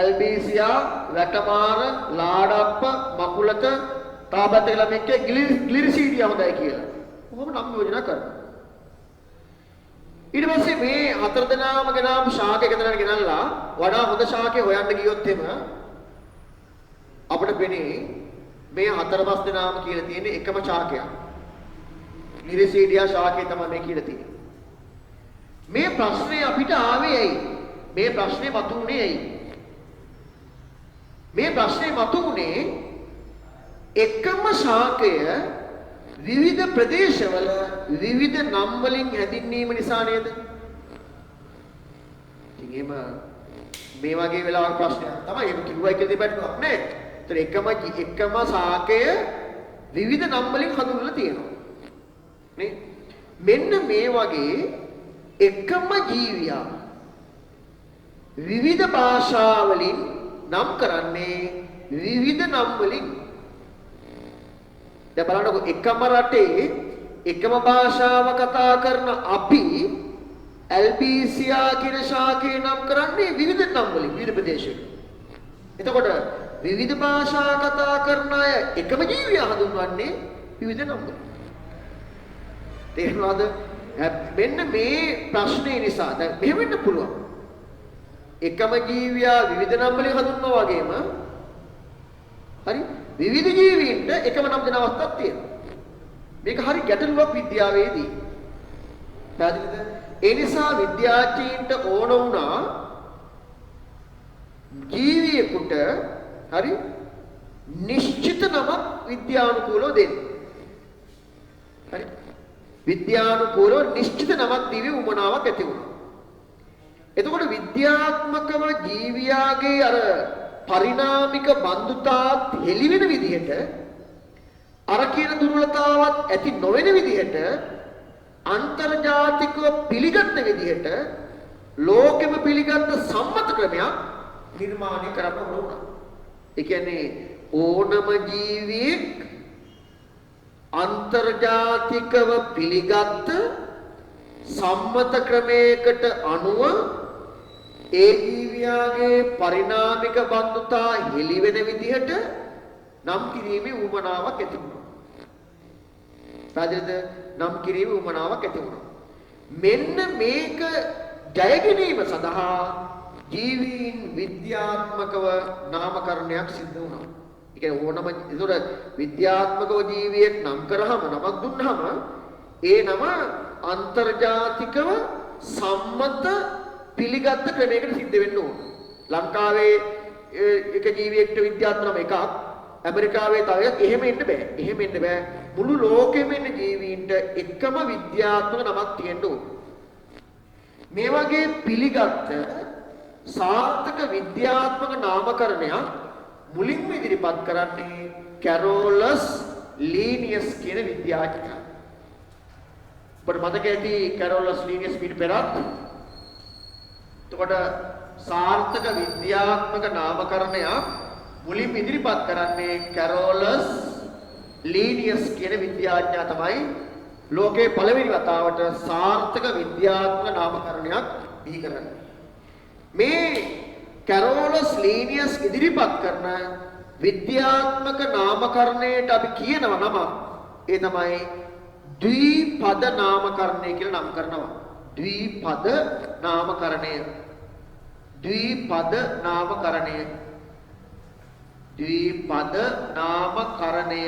ඇල්බීසියා, වැටමාර, ලාඩප්ප, මකුලත, තාබත ළමෙක්ගේ ග්ලිරිසීඩියා හොඳයි කියලා. කොහොම නම් යෝජනා කරනවා. ඊට පස්සේ මේ 4 දෙනාම ගෙනාම ශාක එක දෙනාට ගෙනල්ලා වඩා හොඳ ශාකේ හොයන්න ගියොත් එම අපිට පෙනේ මේ 4-5 දෙනාම කියලා තියෙන්නේ එකම ශාකයක්. ග්ලිරිසීඩියා ශාකේ තමයි මේ කියලා තියෙන්නේ. මේ ප්‍රශ්නේ අපිට ආවේ ඇයි? මේ ප්‍රශ්නේ මතුනේ ඇයි? මේ ප්‍රශ්නේ මතුනේ එකම ශාකය විවිධ ප්‍රදේශවල විවිධ නම් වලින් හැඳින්වීම නිසා නේද? ඉතින් මේ වගේ වෙලාවක ප්‍රශ්නයක් තමයි ඒක කිව්වයි කියලා දෙපැත්තක් නේ. ඒතර එකම ශාකය විවිධ නම් වලින් හඳුන්වලා තියෙනවා. නේ? මෙන්න මේ වගේ එකම ජීවියා විවිධ භාෂා වලින් නම් කරන්නේ විවිධ නම් වලින්. දැන් බලන්නකො එකම රටේ එකම භාෂාව කතා කරන අපි ඇල්බීසියා කියන ශාකේ නම් කරන්නේ විවිධ නම් වලින් විවිධ ප්‍රදේශවල. එතකොට විවිධ භාෂා කතා කරන අය එකම ජීවියා හඳුන්වන්නේ විවිධ නම් වලින්. තේරුණාද? මෙන්න මේ ප්‍රශ්නේ නිසා දැන් මෙහෙම වෙන්න පුළුවන්. එකම ජීවියා විවිධ නම් වලින් හඳුන්වනවා වගේම හරි විවිධ ජීවීන්ට එකම නම් දෙන අවස්ථාවක් තියෙනවා. මේක හරි ගැටලුවක් විද්‍යාවේදී. පැහැදිලිද? ඒ නිසා විද්‍යාඥයින්ට ඕන වුණා ජීවියෙකුට හරි නිශ්චිත නමක් විද්‍යානුකූලව දෙන්න. හරි විද්‍යානුකූලව නිශ්චිත නමක් දීවි උමනාවක් ඇති වුණා. එතකොට විද්‍යාත්මකව ජීවියාගේ අර පරිණාමික බන්දුතාවත් හෙළිවෙන විදිහට අර කියන දුර්වලතාවත් ඇති නොවන විදිහට අන්තර්ජාතිකව පිළිගත්ත විදිහට ලෝකෙම පිළිගත්ත සම්මත ක්‍රමයක් නිර්මාණය කරන්න ඕන. ඒ කියන්නේ ඕනම ජීවියෙක් අන්තර්ජාතිකව පිළිගත්ත සම්මත ක්‍රමයකට අනුව ඒ ජීවියාගේ පරිණාමික බන්දුතා හෙළිවෙන විදිහට නම් කිරීමේ උවමනාවක් ඇති වුණා. පැහැදිලිද? නම් කිරීමේ උවමනාවක් ඇති වුණා. මෙන්න මේක ජය ගැනීම සඳහා ජීවීන් විද්‍යාත්මකව නාමකරණයක් සිද්ධ වුණා. ඒ කියන්නේ ඕනම ඒතර විද්‍යාත්මකව ජීවියෙක් නම් කරාම නමක් දුන්නාම ඒ නම අන්තර්ජාතිකව සම්මත පිළිගත් ක්‍රමයකට සිද්ධ වෙන්න ඕන. ලංකාවේ එක ජීවියෙක්ට විද්‍යාත්මක නම එකක්, ඇමරිකාවේ තව එකක්. එහෙම ඉන්න බෑ. එහෙම ඉන්න බෑ. මුළු ලෝකෙම ඉන්න ජීවීන්ට එකම විද්‍යාත්මක නමක් තියෙන්න ඕන. මේ වගේ පිළිගත් සාර්ථක විද්‍යාත්මක නාමකරණයක් මුලින්ම ඉදිරිපත් කරන්නේ කැරෝලස් ලීනියස් කියන විද්‍යාඥයා. ඔබට මතක ඇති කැරෝලස් ලීනියස් පිට පෙරත් එතකොට සාර්ථක විද්‍යාත්මක නාමකරණයක් මුලින්ම ඉදිරිපත් කරන්නේ කැරෝලස් ලීනියස් කියන විද්‍යාඥයා තමයි ලෝකේ පළවෙනි වතාවට සාර්ථක විද්‍යාත්මක නාමකරණයක් බිහි කරන්නේ. මේ කැරෝලස් ලීනියස් ඉදිරිපත් කරන විද්‍යාත්මක නාමකරණයට අපි කියනවා නම ඒ තමයි ද්විපද නාමකරණය කියලා නම් කරනවා. ද්විපද නාමකරණය. ද්විපද නාමකරණය. ද්විපද නාමකරණය.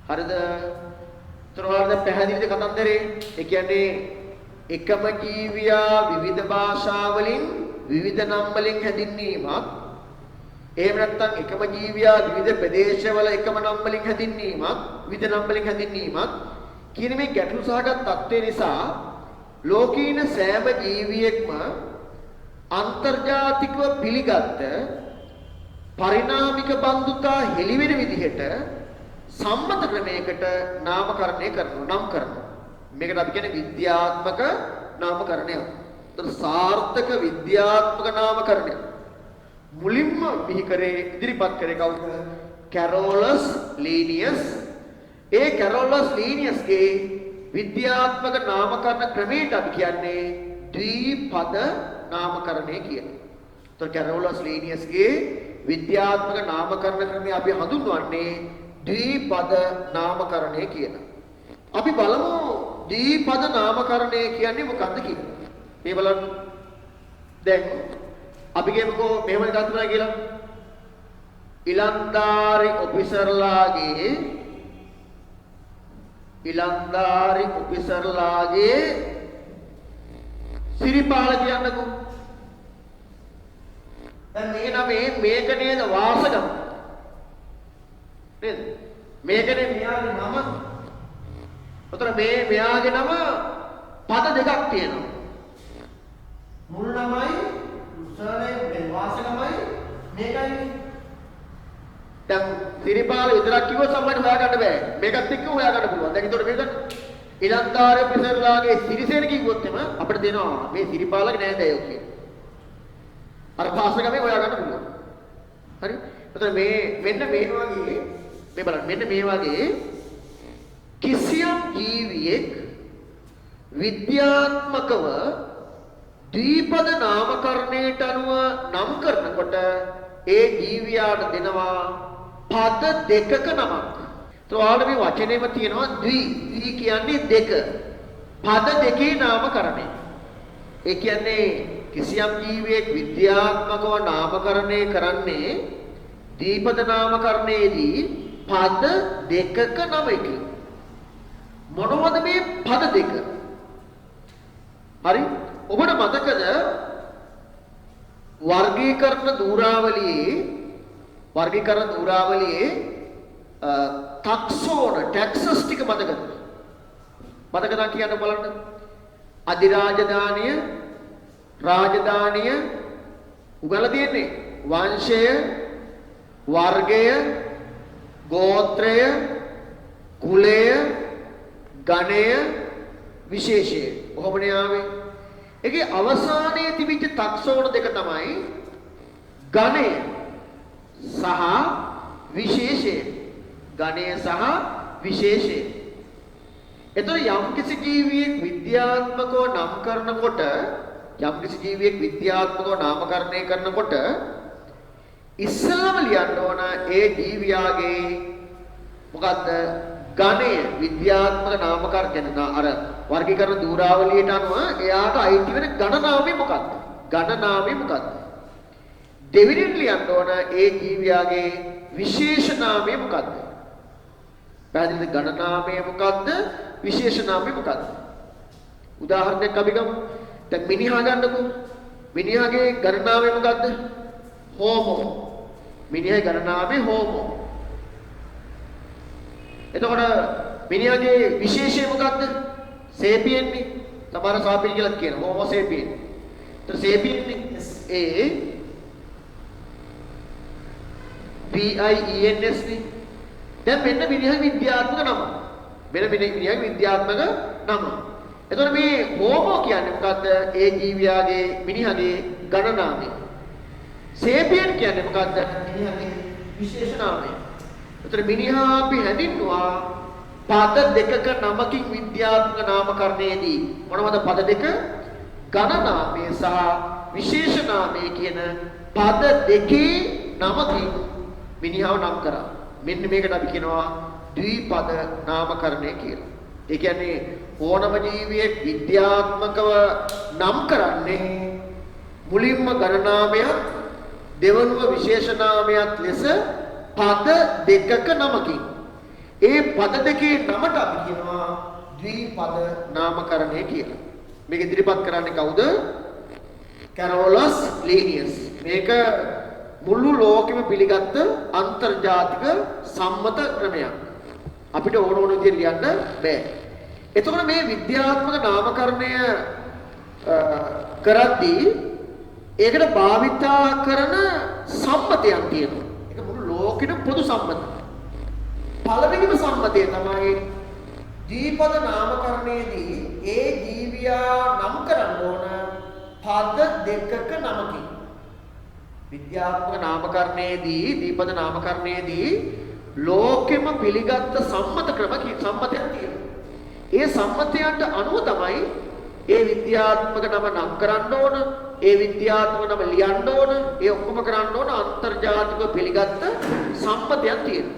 හරිද? ත්‍රිවර්ණ පැහැදිලිද කතන්දරේ? ඒ කියන්නේ එකම ජීවියා විවිධ භාෂා වලින් විවිධ නම් වලින් හැඳින්වීමක්. එහෙම නැත්නම් එකම ජීවියා විවිධ ප්‍රදේශවල එකම නම් වලින් හැඳින්වීමක්, විවිධ නම් වලින් හැඳින්වීමක් කියන මේ ගැටලු සහගත තත්ත්වය නිසා ලෝකීන සෑම ජීවියෙක්ම අන්තර්ජාතිකව පිළිගත් පරිණාමික බන්දුතා හෙළිවෙන විදිහට සම්මත ක්‍රමයකට නාමකරණය කරනවා, නම් කරනවා. මේකට අපි කියන්නේ විද්‍යාත්මක නාමකරණය. ඒතර සාර්ථක විද්‍යාත්මක නාමකරණය. මුලින්ම බිහි කරේ ඉදිරිපත් කරේ කවුද? කැරෝලස් ලීනියස්. ඒ කැරෝලස් ලීනියස්ගේ විද්‍යාත්මක නාමකරණ ක්‍රමයට අපි කියන්නේ ද්විපද නාමකරණය කියලා. ඒතර කැරෝලස් ලීනියස්ගේ විද්‍යාත්මක නාමකරණ ක්‍රමය අපි හඳුන්වන්නේ ද්විපද නාමකරණය කියලා. අපි බලමු ද්විපද නාමකරණය කියන්නේ මොකක්ද කියලා. මේ බලන්න. දැන් අපි කියමුකෝ මෙහෙම එකක් තුනයි කියලා. ඉලන්දාරි ඔෆිසර්ලාගේ සිරිපාල කියන්නකෝ. දැන් මේ නමේ මේක නේද වාසගම. නේද? මේකනේ මෙයාගේ නම. උතර මෙයාගේ නම පද දෙකක් තියෙනවා. මුල් නමයි සර්නේ වාසගමයි මේකයි. දැන් සිරිපාල විතරක් කිව්වොත් සම්මත හොයාගන්න බෑ. මේකත් එක්ක හොයාගන්න පුළුවන්. දැන් ඒතකොට මේක ඉලන්දාරි ඔෆිසර්ලාගේ සිරිසේන කිව්වොත් එම අපිට දෙනවා මේ සිරිපාලගේ නෑදෑයෝ කියලා. අර පාසගමේ හොයාගන්න පුළුවන්. හරි? එතකොට මෙන්න මේ වගේ මේ බලන්න මෙන්න මේ වගේ කිසියම් ජීවියෙක් විද්‍යාත්මකව ද්විපද නාමකරණයට අනුව නම් කරනකොට ඒ ජීවියාට දෙනවා පද දෙකක නමක්. ඒතකොට මේ වචනේම තියෙනවා ද්වි කියන්නේ දෙක. පද දෙකේ නාමකරණය. ඒ කියන්නේ කිසියම් ජීවියෙක් විද්‍යාත්මකව නාමකරණය කරන්නේ ද්විපද නාමකරණයේදී පද දෙකක නමකි. මොනවද මේ පද දෙක? හරි? ඔබට මතකද වර්ගීකරණ ධූරාවලියේ ටැක්සෝන ටැක්සස් ටික මතකද? මතකද කියන්න බලන්න. අධිරාජධානිය, රාජධානිය උගලා තියෙන්නේ වංශය, වර්ගය, ගෝත්‍රය, කුලය, ගණය, විශේෂය. කොහොමනේ ආවේ? ඒකේ අවසානයේ තිබිච්ච ටැක්සෝන දෙක තමයි ගණය සහ විශේෂය. ගණය සහ විශේෂය. එතකොට යම්කිසි ජීවියෙක් විද්‍යාත්මකව නාමකරණය කරනකොට ඉස්සෙල්ලාම ලියන්න ඕන ඒ ජීවියාගේ මොකද්ද? ගණය. විද්‍යාත්මක නාමකරණ අර වර්ගීකරණ ධූරාවලියට අනුව එයාට අයිති වෙන ගණනාමය මොකද්ද? ගණනාමය මොකද්ද? දෙවෙනිට ලියන්න ඕන ඒ ජීවියාගේ විශේෂ නාමය මොකද්ද? පැහැදිලිද? ගණනාමය මොකද්ද? විශේෂ නාමය මොකද්ද? උදාහරණයක් අපි ගමු. දැන් මිනිහා ගන්නකො. මිනිහාගේ ගණනාමය මොකද්ද? හෝමෝ. මිනිහාගේ ගණනාමය හෝමෝ. එතකොට මිනිහාගේ විශේෂය මොකද්ද? සේපියන් නේ. සමහර සාපියන් කියලා කියනවා. Homo sapiens. ඒතර සේපියන් නේ PIENS නේ. දැන් මෙන්න මිනිහාගේ විද්‍යාත්මක නම. මිනිහාගේ විද්‍යාත්මක නම. එතකොට මේ හෝමෝ කියන්නේ මොකද්ද? ඒ ජීවියාගේ මිනිහාගේ ගණනාමය. සේපියන් කියන්නේ මොකද්ද? මිනිහාගේ විශේෂ නාමය. එතකොට මිනිහා අපි හැඳින්වුවා පද දෙකක නමකින් විද්‍යාත්මක නාමකරණයේදී. මොනවද පද දෙක? ගණනාමය සහ විශේෂ නාමය කියන පද දෙකේ නමකින් මිනිහව නම් කරා. මෙන්න මේකට අපි කියනවා ද්විපද නාමකරණය කියලා. ඒ කියන්නේ ඕනම ජීවියෙක් විද්‍යාත්මකව නම් කරන්නේ මුලින්ම ගණනාමයක් දෙවනුව විශේෂ නාමයක් ලෙස පද දෙකක නමකින්. ඒ පද දෙකේ නමට අපි කියනවා ද්විපද නාමකරණය කියලා. මේක ඉදිරිපත් කරන්නේ කවුද? කැරෝලස් ලීනියස්. මේක මුළු ලෝකෙම පිළිගත්ත අන්තර්ජාතික සම්මත ක්‍රමයක්. අපිට ඕන විදිහට ලියන්න බෑ. එතකොට මේ විද්‍යාත්මක නාමකරණය කරද්දී ඒකට භාවිතා කරන සම්මතයන් තියෙනවා. ඒක මුළු ලෝකෙම පොදු සම්මත. පළවෙනිම සම්මතය තමයි දීපද නාමකරණයේදී ඒ ජීවියා නම් කරන්න ඕන පද දෙකක නමකින්. විද්‍යාත්මක නාමකරණයේදී දීපද නාමකරණයේදී ලෝකෙම පිළිගත් සම්මත සම්මතයක් තියෙනවා. ඒ සම්මතයන්ට අනුව තමයි ඒ විද්‍යාත්මක නම නම් කරන්න ඕන, ඒ විද්‍යාත්මක නම ලියන්න ඕන, ඒ ඔක්කොම කරන්න ඕන අන්තර්ජාතිකව පිළිගත් සම්මතයක් තියෙනවා.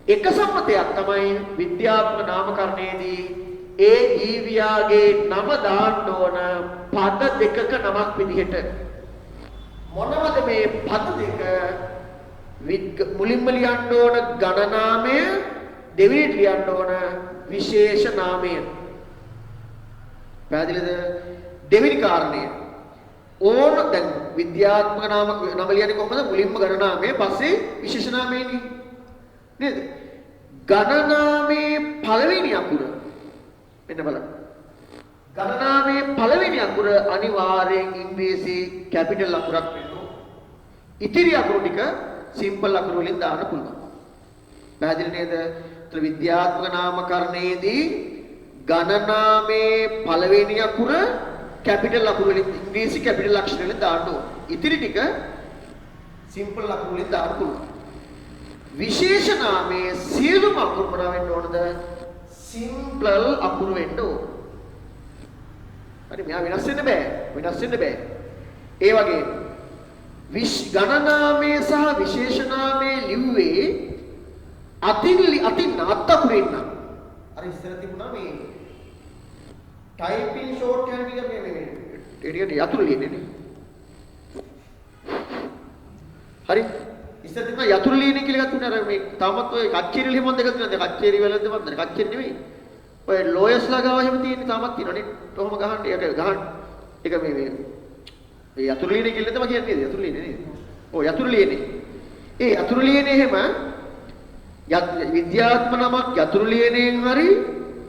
එක සම්මතයක් තමයි විද්‍යාත්මක නාමකරණයේදී ඒ ජීවියාගේ නම දාන්න ඕන පද දෙකක නමක් විදිහට. මොනවද මේ පද දෙක? මුලින්ම ලියන්න ඕන ගණනාමය, දෙවෙනිට ලියන්න ඕන විශේෂ නාමය. පැහැදිලිද? දෙවෙනි කාරණය ඕන දැන් විද්‍යාත්මක නම ලියන්නේ කොහොමද? මුලින්ම ගණනාමය, පස්සේ විශේෂ නාමයනේ. නේද? ගණනාමයේ පළවෙනි අකුර මෙන්න බලන්න. ගණනාමයේ පළවෙනි අකුර අනිවාර්යෙන් ඉංග්‍රීසි කැපිටල් අකුරක් වෙන්න ඕන. ඉතිරි අකුරු ටික සිම්පල් අකුරු වලින් දාන්න පුළුවන්. පැහැදිලි නේද? ඒතර විද්‍යාත්මක නාමකරණයේදී ගණනාමයේ පළවෙනි අකුර කැපිටල් අකුරු වලින් ඉංග්‍රීසි කැපිටල් අක්ෂර වලින් දාන්න ඕන. ඉතිරි ටික සිම්පල් අකුරු වලින් දාන්න පුළුවන්. විශේෂ නාමයේ සියලුම අකුරු මොනවා වෙන්න ඕනද? සිම්පල් අකුරු වෙන්න ඕන. හරි මෙයා වෙනස් වෙන්න බෑ. වෙනස් වෙන්න බෑ. ඒ වගේ ගණනාමයේ සහ විශේෂ නාමයේ ලිව්වේ අතින් අත් අකුරින් නම්. අර ඉස්සර තිබුණා මේ ටයිපින් ෂෝට් හැන්ඩ් එක මේ එරියට යතුරු ලියන්නේ නේ. හරි ඉස්සර තිබුණා යතුරු ලියන්නේ කියලා එකක් තුනේ. අර මේ තාමත් ඔය කච්චේරි ලියමන් දෙකක් තියෙනවා. දැන් කච්චේරි වලද මන්ද කච්චේරි නෙවෙයි. ඔය ලෝයස්ලා ගාව එහෙම තියෙන්නේ තාමත් තියෙනවනේ. කොහොම ගහන්න ඒක ගහන්න. ඒක මේ යතුරු ලියන්නේ කියලා තමයි කියන්නේ. යතුරු ලියන්නේ නේද? ඔව් යතුරු ලියන්නේ. ඒ යතුරු ලියන්නේ එහෙම විද්‍යාත්මක නමක් යතුරු ලියනෙන් හරි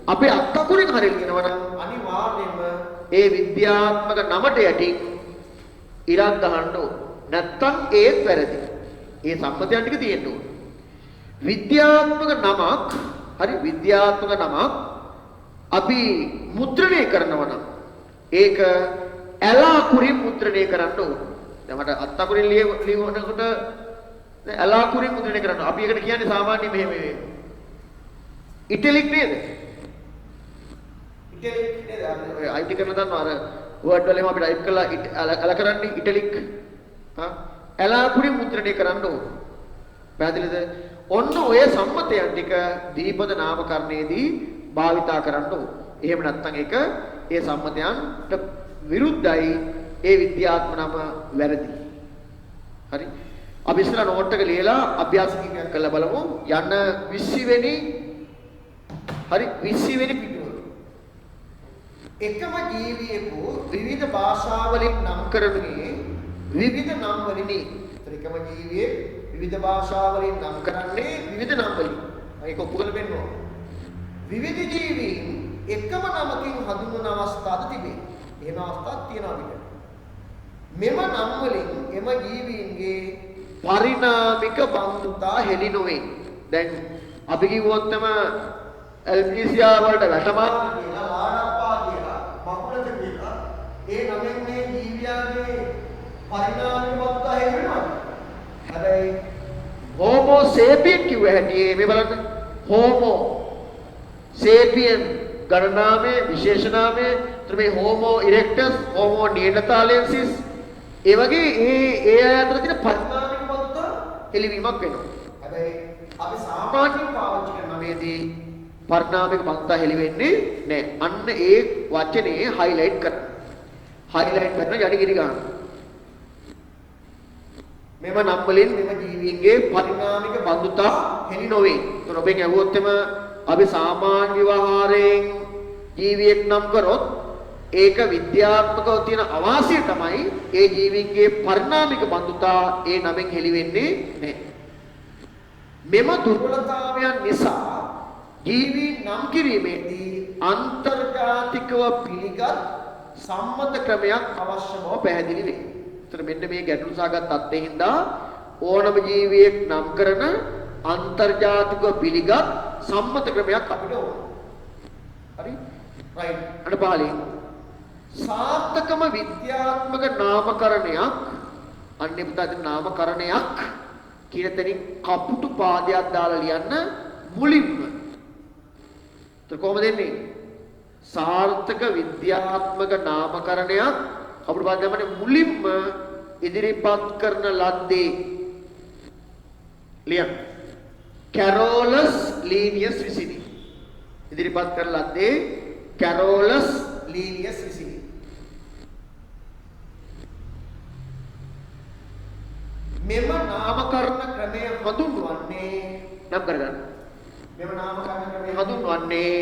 අපේ අත් අකුරෙන් හරි ලියනවා නම් අනිවාර්යයෙන්ම ඒ විද්‍යාත්මක නමට යටින් ඉරක් ගහන්න ඕන. නැත්තම් ඒත් වැරදි. ඒ සම්මතයන් ටික තියෙන්න ඕන. විද්‍යාත්මක නමක් හරි විද්‍යාත්මක නමක් අපි මුද්‍රණය කරනවා නම් ඒක ඇල අකුරින් මුද්‍රණය කරන්න ඕන. දැන් මට අත් අකුරින් ලියනකොට ඇල අකුරින් මුද්‍රණය කරන්න. අපි ඒකට කියන්නේ සාමාන්‍යයෙන් මෙහෙම ඉටලික් නේද? ඉටලික් නේද? අයිති කරන දන්නවා අර වර්ඩ් වල එහෙම අපි ටයිප් කරලා ඇල කරන්නේ ඉටලික්. ඇල අකුරින් මුද්‍රණය කරන්න ඕන. පැහැදිලිද? ඔන්න ඔය සම්මතයන් ටික දීපද නාමකරණයේදී භාවිතා කරන්න ඕන. එහෙම නැත්නම් ඒක ඒ සම්මතයන්ට විරුද්ධයි. ඒ විද්‍යාත්මක නම වැරදි. හරි? අපි ඉස්සර නෝට් එක ලියලා අභ්‍යාස කිහිපයක් කරලා බලමු. යන 20 වෙනි හරි 20 වෙනි පිටුව. එකම ජීවියෙකු විවිධ භාෂාවලින් නම් කරන්නේ විවිධ නම් වලිනි. එකම ජීවියෙක් විවිධ භාෂාවලින් නම් කරන්නේ විවිධ නම් වලින්. ඒක ඔප්පු කරලා පෙන්නනවා. විවිධ ජීවීන් එකම නමකින් හඳුන්වන අවස්ථාද තිබේ. එහෙම අවස්ථාවක් තියෙනවා අපිට. මෙම නම් වලින් එම ජීවීන්ගේ පරිණාමික බන්ධුතා හෙළි නොවේ. දැන් අපි කිව්වොත් තම එල්පීසියා වලට වැටමා කියලා ලාඩප්පා කියලා මකුලට කියලා ඒ නමෙන් මේ ජීවියාගේ පරිණාමික බන්ධුතා හෙළි වෙනවා. හැබැයි හෝමෝ සේපියන් කිව්ව හැටි මේ බලන්න හෝමෝ සේපියන් ගණනාමය විශේෂ නාමය මේ හෝමෝ ඉරෙක්ටස් හෝමෝ නියන්ඩර්තාලෙන්සිස් ඒ වගේ ඒ අතර තියෙන පරිණාමික බන්ධුතා හෙළිවීමක් වෙනවා. හැබැයි අපි සාමාන්‍යයෙන් පාවිච්චි කරන නමේදී පරිණාමික බන්ධුතා හෙළි වෙන්නේ නැහැ. අන්න ඒ වචනේ හයිලයිට් කරන්න. හයිලයිට් කරන යටිගිරි ගන්න. මෙම නම් වලින් මෙම ජීවීන්ගේ පරිණාමික බන්ධුතා හෙළි නොවේ. ඒතර ඔබෙන් අහුවොත් එම අපි සාමාන්‍ය ව්‍යවහාරයෙන් ජීවියෙක් නම් කරොත් ඒක විද්‍යාත්මකව තියෙන අවාසිය තමයි ඒ ජීවීන්ගේ පරිණාමික බන්ධුතා ඒ නමෙන් හෙළි වෙන්නේ නැහැ. මෙම දුර්වලතාවයන් නිසා ජීවීන් නම් කිරීමේදී අන්තර්ජාතිකව පිළිගත් සම්මත ක්‍රමයක් අවශ්‍ය බව පැහැදිලි වේ. ඒතර මෙන්න මේ ගැටලු සහගත තත්ත්වයෙන් හින්දා ඕනම ජීවියෙක් නම් කරන අන්තර්ජාතිකව පිළිගත් සම්මත ක්‍රමයක් අපිට ඕන. හරි? රයිට්. අන්න පාළි. සාර්ථකම විද්‍යාත්මක නාමකරණයක් අන්නේ පුතා ඉතින් නාමකරණයක් කියන තැනින් කපුටු පාදයක් දාලා ලියන්න මුලින්ම. ඒක කොහොමද එන්නේ? සාර්ථක විද්‍යාත්මක නාමකරණයක් අපිට බලන්න මුලින්ම ඉදිරිපත් කරන ලද්දේ ලියන්න. කැරෝලස් ලීනියස් විසිනි. ඉදිරිපත් කරන ලද්දේ කැරෝලස් ලීනියස් විසිනි. මෙම නාමකරණ ක්‍රමය හඳුන්වන්නේ නම් කරගන්න. මෙම නාමකරණ ක්‍රමය හඳුන්වන්නේ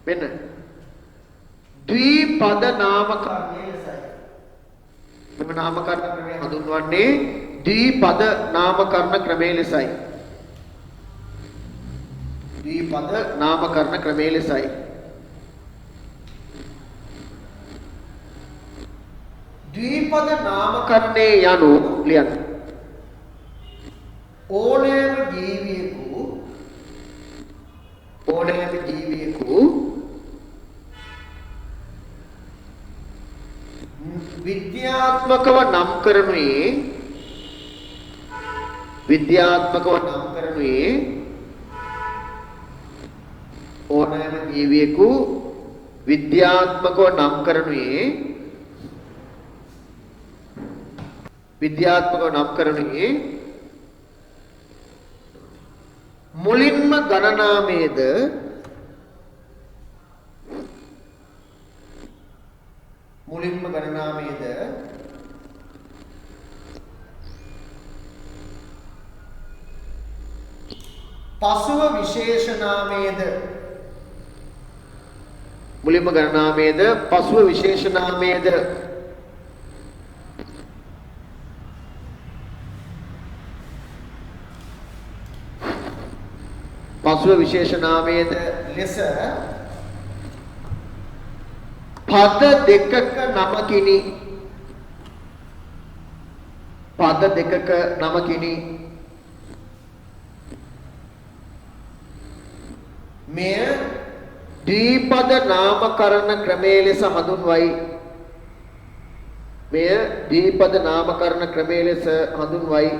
වෙන ද්විපද නාමකරණය ලෙසයි. මෙම නාමකරණ ක්‍රමය හඳුන්වන්නේ ද්විපද නාමකරණ ක්‍රමය ලෙසයි. ද්විපද නාමකරණ ක්‍රමය ලෙසයි. ද්විපද නාමකරණේ යනු ලියන්න. ඕනෑම ජීවියෙකු විද්‍යාත්මකව නම් කරනුයේ ඕනෑම ජීවියෙකු විද්‍යාත්මකව නම් කරනුයේ මුලින්ම ගණනාමයේද පසුව විශේෂනාමයේද ලෙස පද දෙකක නමකිනි මෙය ද්විපද නාමකරණ ක්‍රමයේ ලෙස හඳුන්වයි.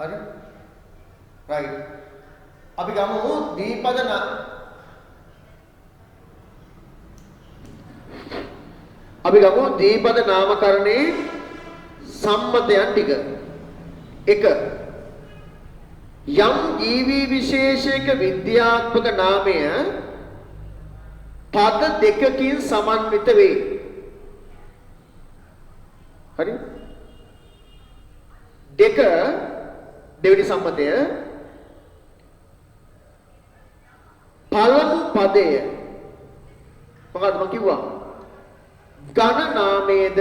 හරි right අපි ගමු ද්විපද නාමකරණේ සම්මතයන් ටික. 1 යම් ජීවී විශේෂයක විද්‍යාත්මක නාමය පද දෙකකින් සමන්විත වේ. හරි 2 දෙවෙනි සම්මතය පළමු පදය මොකක්ද මම කිව්වා ගණනාමයේද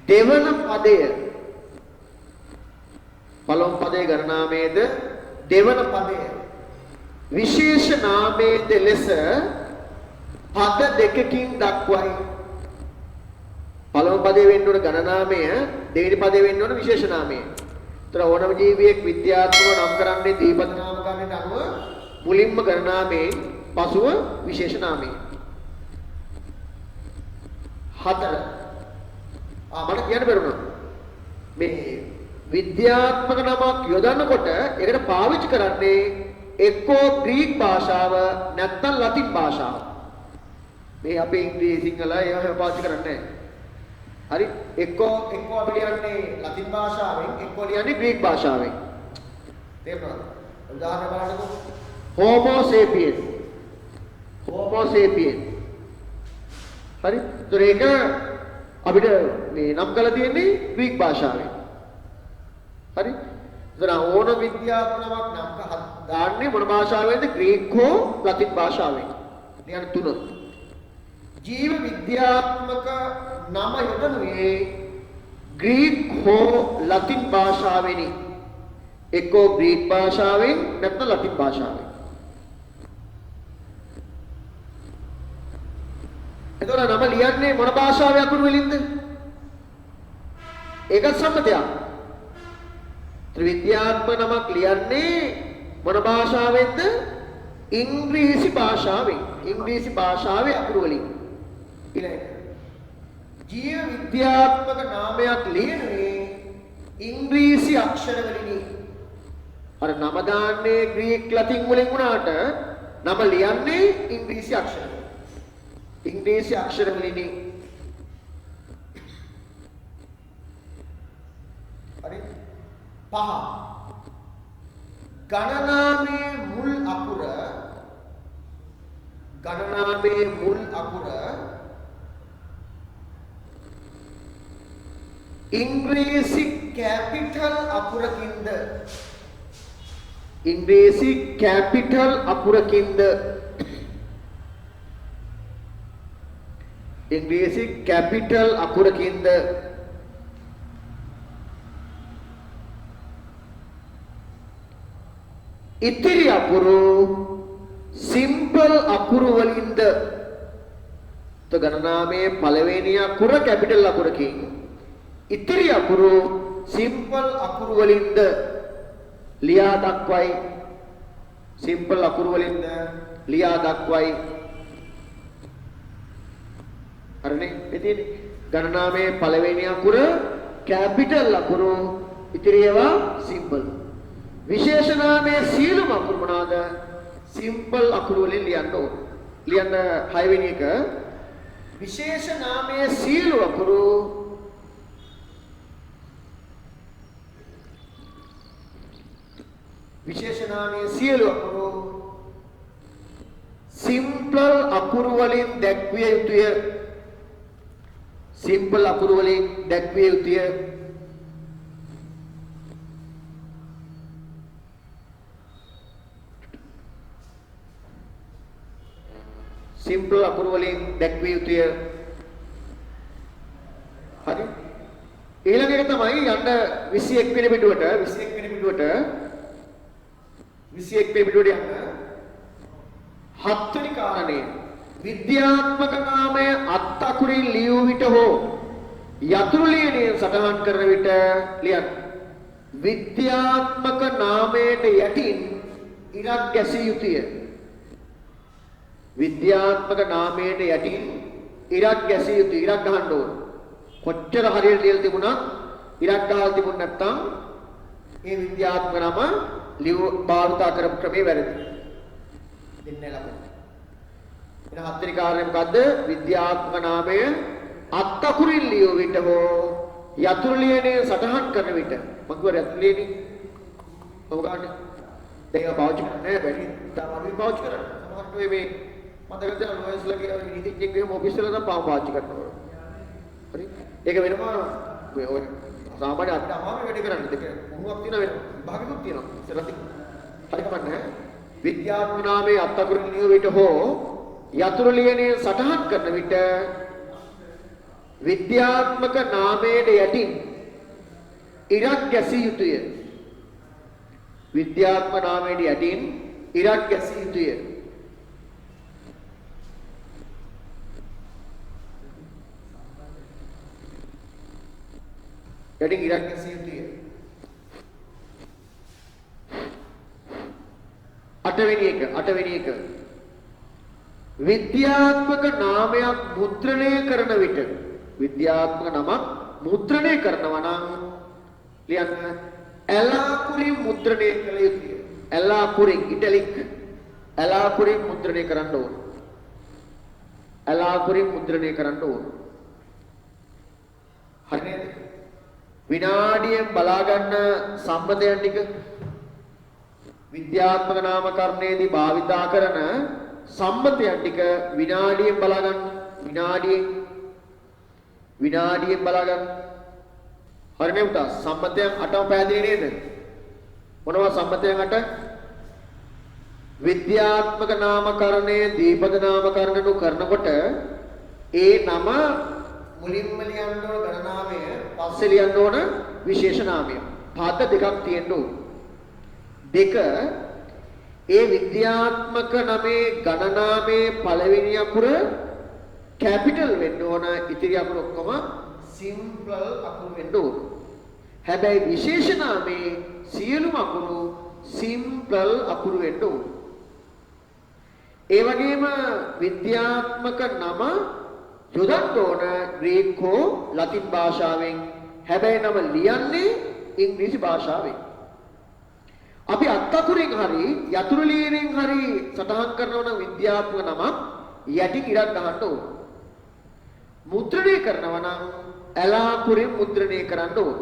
දෙවන පදය පළමු පදයේ ගණනාමයේද දෙවන පදය විශේෂ නාමයේද ලෙස පද දෙකකින් දක්වයි. පළමු පදේ වෙන්න ඕන ගණනාමය, දෙවෙනි පදේ වෙන්න ඕන විශේෂ නාමය. ඒතර ඕනම ජීවියෙක් විද්‍යාත්මකව නම් කරන්නේ ද්විපද නාමකරණයට අනුව මුලින්ම ගණනාමයෙන් පසුව විශේෂ නාමයෙන්. 4 මට කියන්න බැරුණා. මේ විද්‍යාත්මක නමක් යොදනකොට ඒකට පාවිච්චි කරන්නේ එක්කෝ ග්‍රීක භාෂාව නැත්නම් ලතින් භාෂාව. මේ අපේ ඉංග්‍රීසි සිංහල ඒවා පාවිච්චි කරන්නේ නැහැ. හරි එක්කෝ අපි ලියන්නේ ලතින් භාෂාවෙන් එක්කෝ ලියන්නේ ග්‍රීක භාෂාවෙන්. තේරුණාද? උදාහරණ බලන්නකෝ. Homo sapien. හරි? ඒක අපිට මේ නම් කරලා තියෙන්නේ ග්‍රීක භාෂාවෙන්. හරි? එතන ඕන විද්‍යාත්මකවක් නම් දාන්නේ මොන භාෂාවෙන්ද? ග්‍රීක හෝ ලතින් භාෂාවෙන්. ලියන්න 3. ජීව විද්‍යාත්මක නම යොදනුයේ ග්‍රීක හෝ ලතින් භාෂාවෙනි. එක්කෝ ග්‍රීක භාෂාවෙන් නැත්නම් ලතින් භාෂාවෙන්. එතකොට නම ලියන්නේ මොන භාෂාවේ අකුරු වලින්ද? ඒකත් සම්මතයක්. ත්‍රිවිද්‍යාත්මක නමක් ලියන්නේ මොන භාෂාවෙන්ද? ඉංග්‍රීසි භාෂාවෙන්. ඉංග්‍රීසි භාෂාවේ අකුරු වලින්. ඊළඟ ජීව විද්‍යාත්මක නාමයක් ලියන්නේ ඉංග්‍රීසි අක්ෂර වලින්. අර නම දාන්නේ ග්‍රීක ලතින් වලින් වුණාට නම ලියන්නේ ඉංග්‍රීසි අක්ෂර වලින්. ඉංග්‍රීසි අක්ෂර වලින්. හරි? පහ. ගණනාමේ මුල් අකුර ඉංග්‍රීසි කැපිටල් අකුරකින්ද? ඉංග්‍රීසි කැපිටල් අකුරකින්ද? ඉංග්‍රීසි කැපිටල් අකුරකින්ද? ඉතිරි අකුරු සිම්පල් අකුරු වලින්ද? તો ගණනාමේ පළවෙනි අකුර කැපිටල් අකුරකින්, ඉතිරි අකුරු සිම්පල් අකුරු වලින්ද ලියා දක්වයි. සිම්පල් අකුරු වලින්ද ලියා දක්වයි. හරිනේ? ඉතින් ගණනාමේ පළවෙනි අකුර කැපිටල් අකුරු, ඉතිරි ඒවා සිම්පල්. විශේෂ නාමයේ සියලුම අකුරු මොනවාද? සිම්පල් අකුරු වලින් ලියන්න ඕන. ලියන්න 6 වෙනි එක. විශේෂ නාමයේ සියලු අකුරු සිම්පල් අකුරු වලින් දැක්විය යුතුය. සිම්පල් අකුරු වලින් දැක්විය යුතුය. සිම්පල් අකුරු වලින් දැක්විය යුතුය. හරි? ඊළඟ එක තමයි යන්න 21 වෙනි පිටුවට යන්න 7 වෙනි කාරණය. විද්‍යාත්මක නාමය අත් අකුරින් ලියූ විට හෝ යතුරු ලියනයෙන් සටහන් කරන විට ලියන්න. විද්‍යාත්මක නාමයට යටින් ඉරක් ගැසිය යුතුය. විද්‍යාත්මක නාමයට යටින් ඉරක් ගැසිය යුතුය. ඉරක් ගහන්න ඕන. කොච්චර හරියට ලියලා තිබුණත් ඉරක් ගහලා තිබුණ නැත්නම් ඒ විද්‍යාත්මක නම භාවිතා කරපු ක්‍රමේ වැරදි. දෙන්නේ ළමයි. එන හතරේ කාර්යය මොකද්ද? විද්‍යාත්මක නාමය අත් අකුරින් ලියෝ විට හෝ යතුරු ලියනේ සටහන් කරන විට. මම කිව්වා යතුරු ලියනේ. ඔබ ගන්න. ඒක පාවිච්චි කරන්නේ බැරි. තමයි පාවිච්චි කරන්නේ. සමහරට මේ මතකද ලෝයස්ලා කියන නීතිඥයෙක් ගිහම ඔෆිස් වල නම් පාවිච්චි කරනවා. හරි? ඒක වෙනවා ඔය සාමාන්‍ය අපිට අමාරු වැඩ කරන්න දෙක. මොහොක් තියෙන විභාගෙකුත් තියෙනවා. ඉස්සරහදී. හරි කමන්නේ. විද්‍යාත්මක නාමයේ අත් අකුරින් ලියෝ විට හෝ යතුරු ලියනේ සටහන් කරන විට විද්‍යාත්මක නාමයට යටින් ඉරක් ගැසිය යුතුය. විද්‍යාත්මක නාමයට යටින් ඉරක් ගැසිය යුතුය. යටින් ඉරක් ගැසිය යුතුය. 8 වෙනි එක විද්‍යාත්මක නාමයක් මුද්‍රණය කරන විට, විද්‍යාත්මක නමක් මුද්‍රණය කරනවා නම් ලියන්න ඇලාකුරින් මුද්‍රණය කළ යුතුය. ඇලාකුරින් ඉටලික් ඇලාකුරින් මුද්‍රණය කරන්න ඕන. ඇලාකුරින් මුද්‍රණය කරන්න ඕන. හරිද? විනාඩියෙන් බලා ගන්න සම්මතයන් ටික විද්‍යාත්මක නාමකරණයේදී භාවිතා කරන සම්මතයන් ටික විනාඩියෙන් බලා ගන්න. විනාඩියෙන් බලා ගන්න. හරිනේ පුතා? සම්මතයන් 8ම පැහැදිලි නේද? මොනවා සම්මතයන් 8? විද්‍යාත්මක නාමකරණයේ දීපද නාමකරණු කරනකොට ඒ නම මුලින්ම ලියන්න ඕන ගණනාමය, පස්සේ ලියන්න ඕන විශේෂ නාමය. පද දෙකක් තියෙන්න ඕන. දෙක, ඒ විද්‍යාත්මක නමේ ගණනාමේ පළවෙනි අකුර කැපිටල් වෙන්න ඕන, ඉතිරි අකුරු ඔක්කොම සිම්පල් අකුරු වෙන්න ඕන. හැබැයි විශේෂ නාමයේ සියලුම අකුරු සිම්පල් අකුරු වෙන්න ඕන. ඒ වගේම විද්‍යාත්මක නම යොදන්න ඕන ග්‍රීක හෝ ලතින් භාෂාවෙන්. හැබැයි නම ලියන්නේ ඉංග්‍රීසි භාෂාවෙන්. අපි අත්තකුරෙන් හරි යතුරු ලියනෙන් හරි සටහන් කරනවා නම් විද්‍යාත්මක නමක් යටින් ඉරක් ගහන්න ඕන. මුද්‍රණය කරනවා නම් ඇලාකුරෙන් මුද්‍රණය කරන්න ඕන.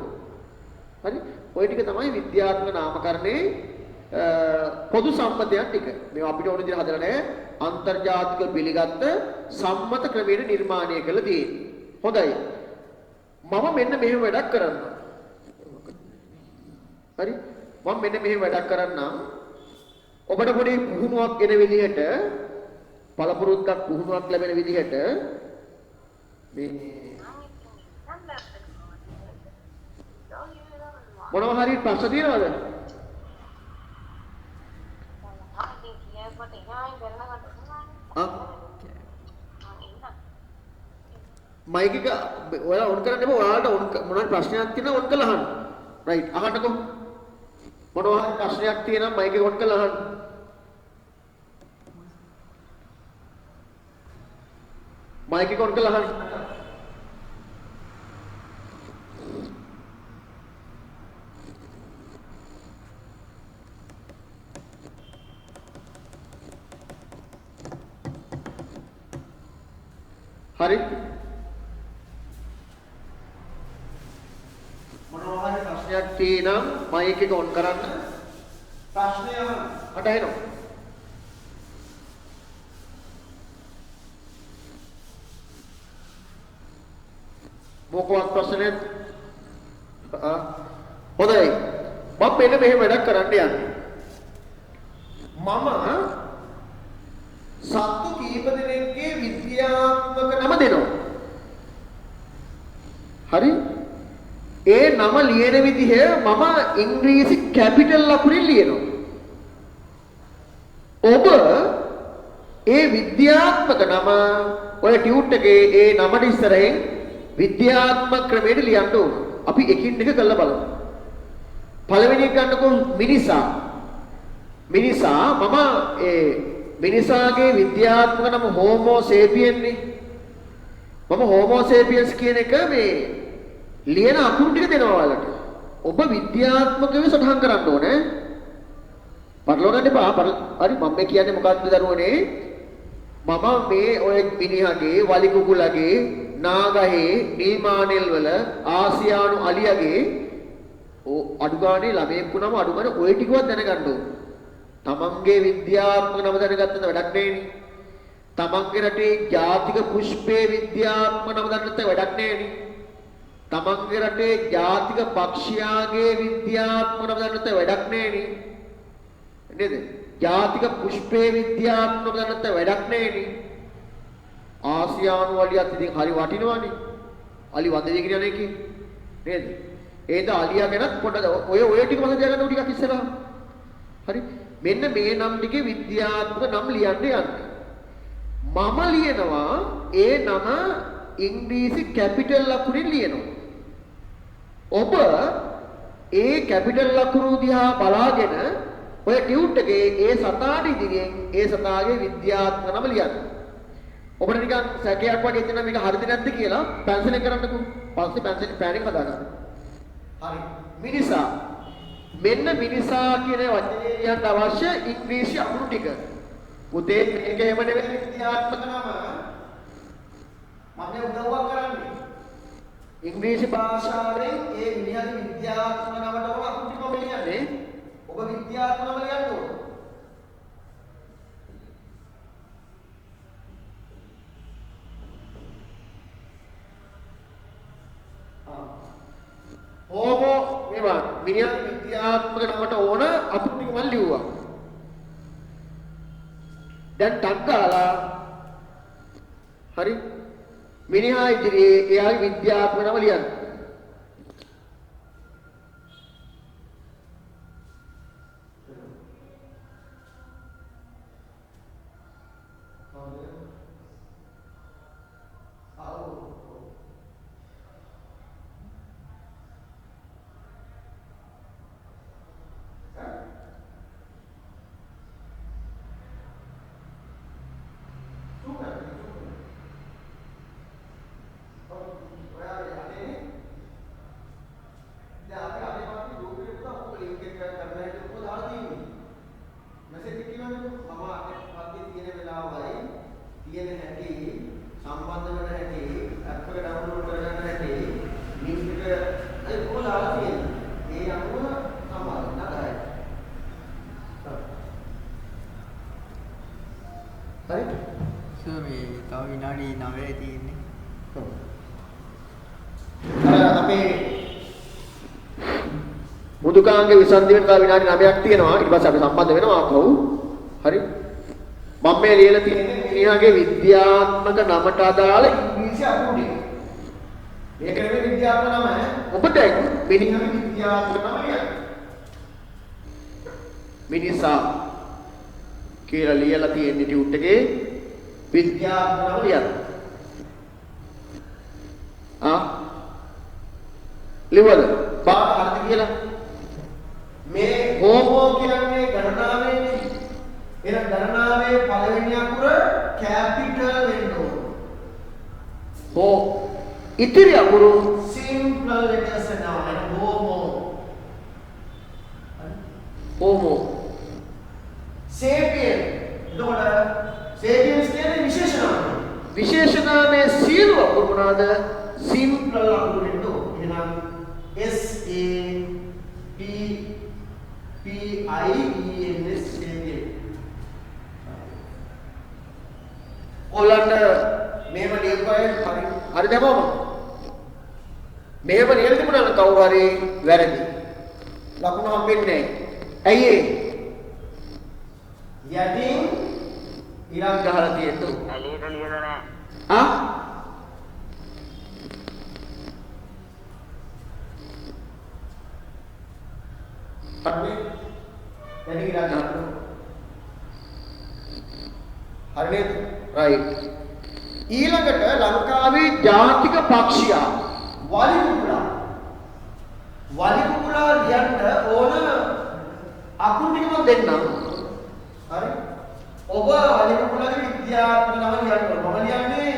හරි? ඔය ටික තමයි විද්‍යාත්මක නාමකරණයේ පොදු සම්මතයන් ටික. මේ අපිට ඕන විදිහට හදලා නැහැ. අන්තර්ජාතික පිළිගත්ත සම්මත ක්‍රමයට නිර්මාණය කළ තියෙන්නේ. හොඳයි. මම මෙන්න මෙහෙම වැඩක් කරන්න. හරි? මම මෙන්න මෙහෙම වැඩක් කරන්නම්. ඔබට පොඩි පුහුණුවක් එන විදිහට පළපුරුද්දක් පුහුණුවක් ලැබෙන විදිහට මේ මොනවා හරි ප්‍රශ්න තියෙනවද? මයික් එක ඔයාලා ඔන් කරන්න එපා. ඔයාලට ඔන් මොනවා ප්‍රශ්නයක් තියෙනවා ඔන් කරලා අහන්න. රයිට් අහන්නකෝ. මොනවා හරි ප්‍රශ්නයක් තියෙනවා මයික් එක ඔන් කරලා අහන්න. මයික් එක ඔන් කරලා අහන්න. හරි මොනවා හරි ප්‍රශ්නයක් තියෙනම් මයික් එක ඔන් කරන්න. ප්‍රශ්නය අහන්න. මට එනවා. මොකක්වත් ප්‍රශ්නයක්? හොඳයි. මම මෙන්න මෙහෙම වැඩක් කරන්න යන්නේ. මම සත්තු කීප දෙනෙක්ගේ විද්‍යාත්මක නම දෙනවා. හරි? ඒ නම ලියන විදිහ මම ඉංග්‍රීසි කැපිටල් අකුරින් ලියනවා. ඔබ ඒ විද්‍යාත්මක නම ඔය ටියුට් එකේ ඒ නමට ඉස්සරහින් විද්‍යාත්මක ක්‍රමයට ලියන්න ඕන. අපි එකින් එක කරලා බලමු. පළවෙනි එක ගන්නකො මිනිසා. මිනිසා මම ඒ මිනිසාගේ විද්‍යාත්මක නම හෝමෝ සේපියන් නේ. මම හෝමෝ සේපියන්ස් කියන එක මේ ලියන අකුරු ටික දෙනවා ඔයාලට. ඔබ විද්‍යාත්මකව සටහන් කරන්න ඕනේ. පටලවා ගන්න එපා. හරි මම මේ කියන්නේ මොකක්ද දරුවනේ? මම මේ ඔය මිනිහගේ වලි කුකුලගේ නාගහේ නිල්මානෙල් වල ආසියානු අලියගේ අඩු ගානේ ළමයෙක් වුණාම අඩු ගානේ ඔය ටිකවත් දැනගන්න ඕනේ. තමන්ගේ විද්‍යාත්මක නම දැනගත්තද වැඩක් නෑනේ. තමන්ගේ රටේ ජාතික පුෂ්පයේ විද්‍යාත්මක නම දැනගත්තද වැඩක් නෑනේ. තමන්ගේ රටේ ජාතික පක්ෂියාගේ විද්‍යාත්මක නම දැනගත්තද වැඩක් නෑනේ. නේද? ජාතික පුෂ්පයේ විද්‍යාත්මක නම දැනගත්තද වැඩක් නෑනේ. ආසියානු අලියත් ඉතින් හරි වටිනවනේ. අලි වදේ කියන එකේ නේද? ඒද අලියා ගැනත් පොඩ්ඩක් ඔය ටික මතක තියාගන්න ටිකක් ඉස්සරහා. හරි? මෙන්න මේ නම් ටිකේ විද්‍යාත්මක නම් ලියන්න යන්නේ. මම ලියනවා ඒ නම ඉංග්‍රීසි කැපිටල් අකුරින් ලියනවා. ඔබ ඒ කැපිටල් අකුරු දිහා බලාගෙන ඔය ටියුට් එකේ ඒ සතාට ඉදිරියෙන් ඒ සතාගේ විද්‍යාත්මක නම ලියන්න. ඔබට නිකන් සැකයක් වගේ තියෙනවා මේක හරිද නැද්ද කියලා පැන්සලෙන් කරන්නකෝ. පස්සේ පැන්සලෙන් පෑනින් හදාගන්න. හරි. මිනිසා මෙන්න මිනිසා කියන වචනේ ලියන්න අවශ්‍ය ඉංග්‍රීසි අකුරු ටික. පුතේ මේක එහෙම නෙවෙයි විද්‍යාත්මක නම. මම උදව්වක් කරන්නේ. ඉංග්‍රීසි භාෂාවෙන් ඒ විද්‍යාවේ විද්‍යාත්මක නමට ඕන අකුරු ටික ඔබ ලියන්නේ. ඔබ විද්‍යාත්මක නම ලියන්න ඕන. හෝමෝ මේවා මිනිහා විද්‍යාත්මක නමට ඕන අකුරු ටික මම ලිව්වා. දැන් ටක් ගාලා හරි මිනිහා ඉදිරියේ එයාගේ විද්‍යාත්මක නම ලියන්න. ඒ කොහොමද ආලා තියෙන්නේ? ඒ අනුව සමාන නගරයි. හරි? සර් මේ තව විනාඩි 9යි තියෙන්නේ. අපේ මුදුකාංගේ විසන්ධියට තව විනාඩි 9ක් තියෙනවා. ඊට පස්සේ අපි සම්බන්ධ වෙනවා ආපහු. හරි? මම මේ ලියලා තියෙන්නේ මිනිහාගේ විද්‍යාත්මක නමට අදාළ ඉංග්‍රීසි අකුරු ටික. මේක නෙමෙයි විද්‍යාත්මක නම ඈ. ඔබට මිනිහාගේ විද්‍යාත්මක නම ලියන්න. මිනිසා කියලා ලියලා තියෙන්නේ ටියුට් එකේ විද්‍යාත්මක නම ලියන්න. ලිව්වද? බාට අර්ථ කියලා. මේ හෝමෝ කියන්නේ ගණනාවේනේ. එහෙනම් ගණනාවේ පළවෙනි අකුර කැපිටල් වෙන්න ඕන. හෝ ඉතිරි අකුරු සිම්පල් ලෙටර්ස් වෙනවා. එහෙනම් හෝමෝ. හෝමෝ. සේපියන්. එතකොට සේපියන්ස් කියන්නේ විශේෂනාමය. විශේෂනාමයේ සියලු අකුරු මොනවාද? සිම්පල් අකුරු වෙන්න ඕන. එහෙනම් S A P P I E N S sapiens. ඔයාලට මේව ලියපුවායි හරි දැමම මේව ලියලා තිබුණා නම් කවුරු හරි වැරදි ලකුණු හම්බෙන්නේ නැහැ. ඇයි ඒ? යටින් ඉරක් ගහලා තියෙන්න. එළියට ලියලා නැහැ. හරි. යටින් ඉරක් ගහන්න. හරිද? right. ඊළඟට ලංකාවේ ජාතික පක්ෂියා වලිකුකුලා. වලිකුකුලා ලියන්න ඕන අකුරු ටික මම දෙන්නම්. හරි? ඔබ වලිකුකුලාගේ විද්‍යාත්මක නම ලියන්න ඕන. මම ලියන්නේ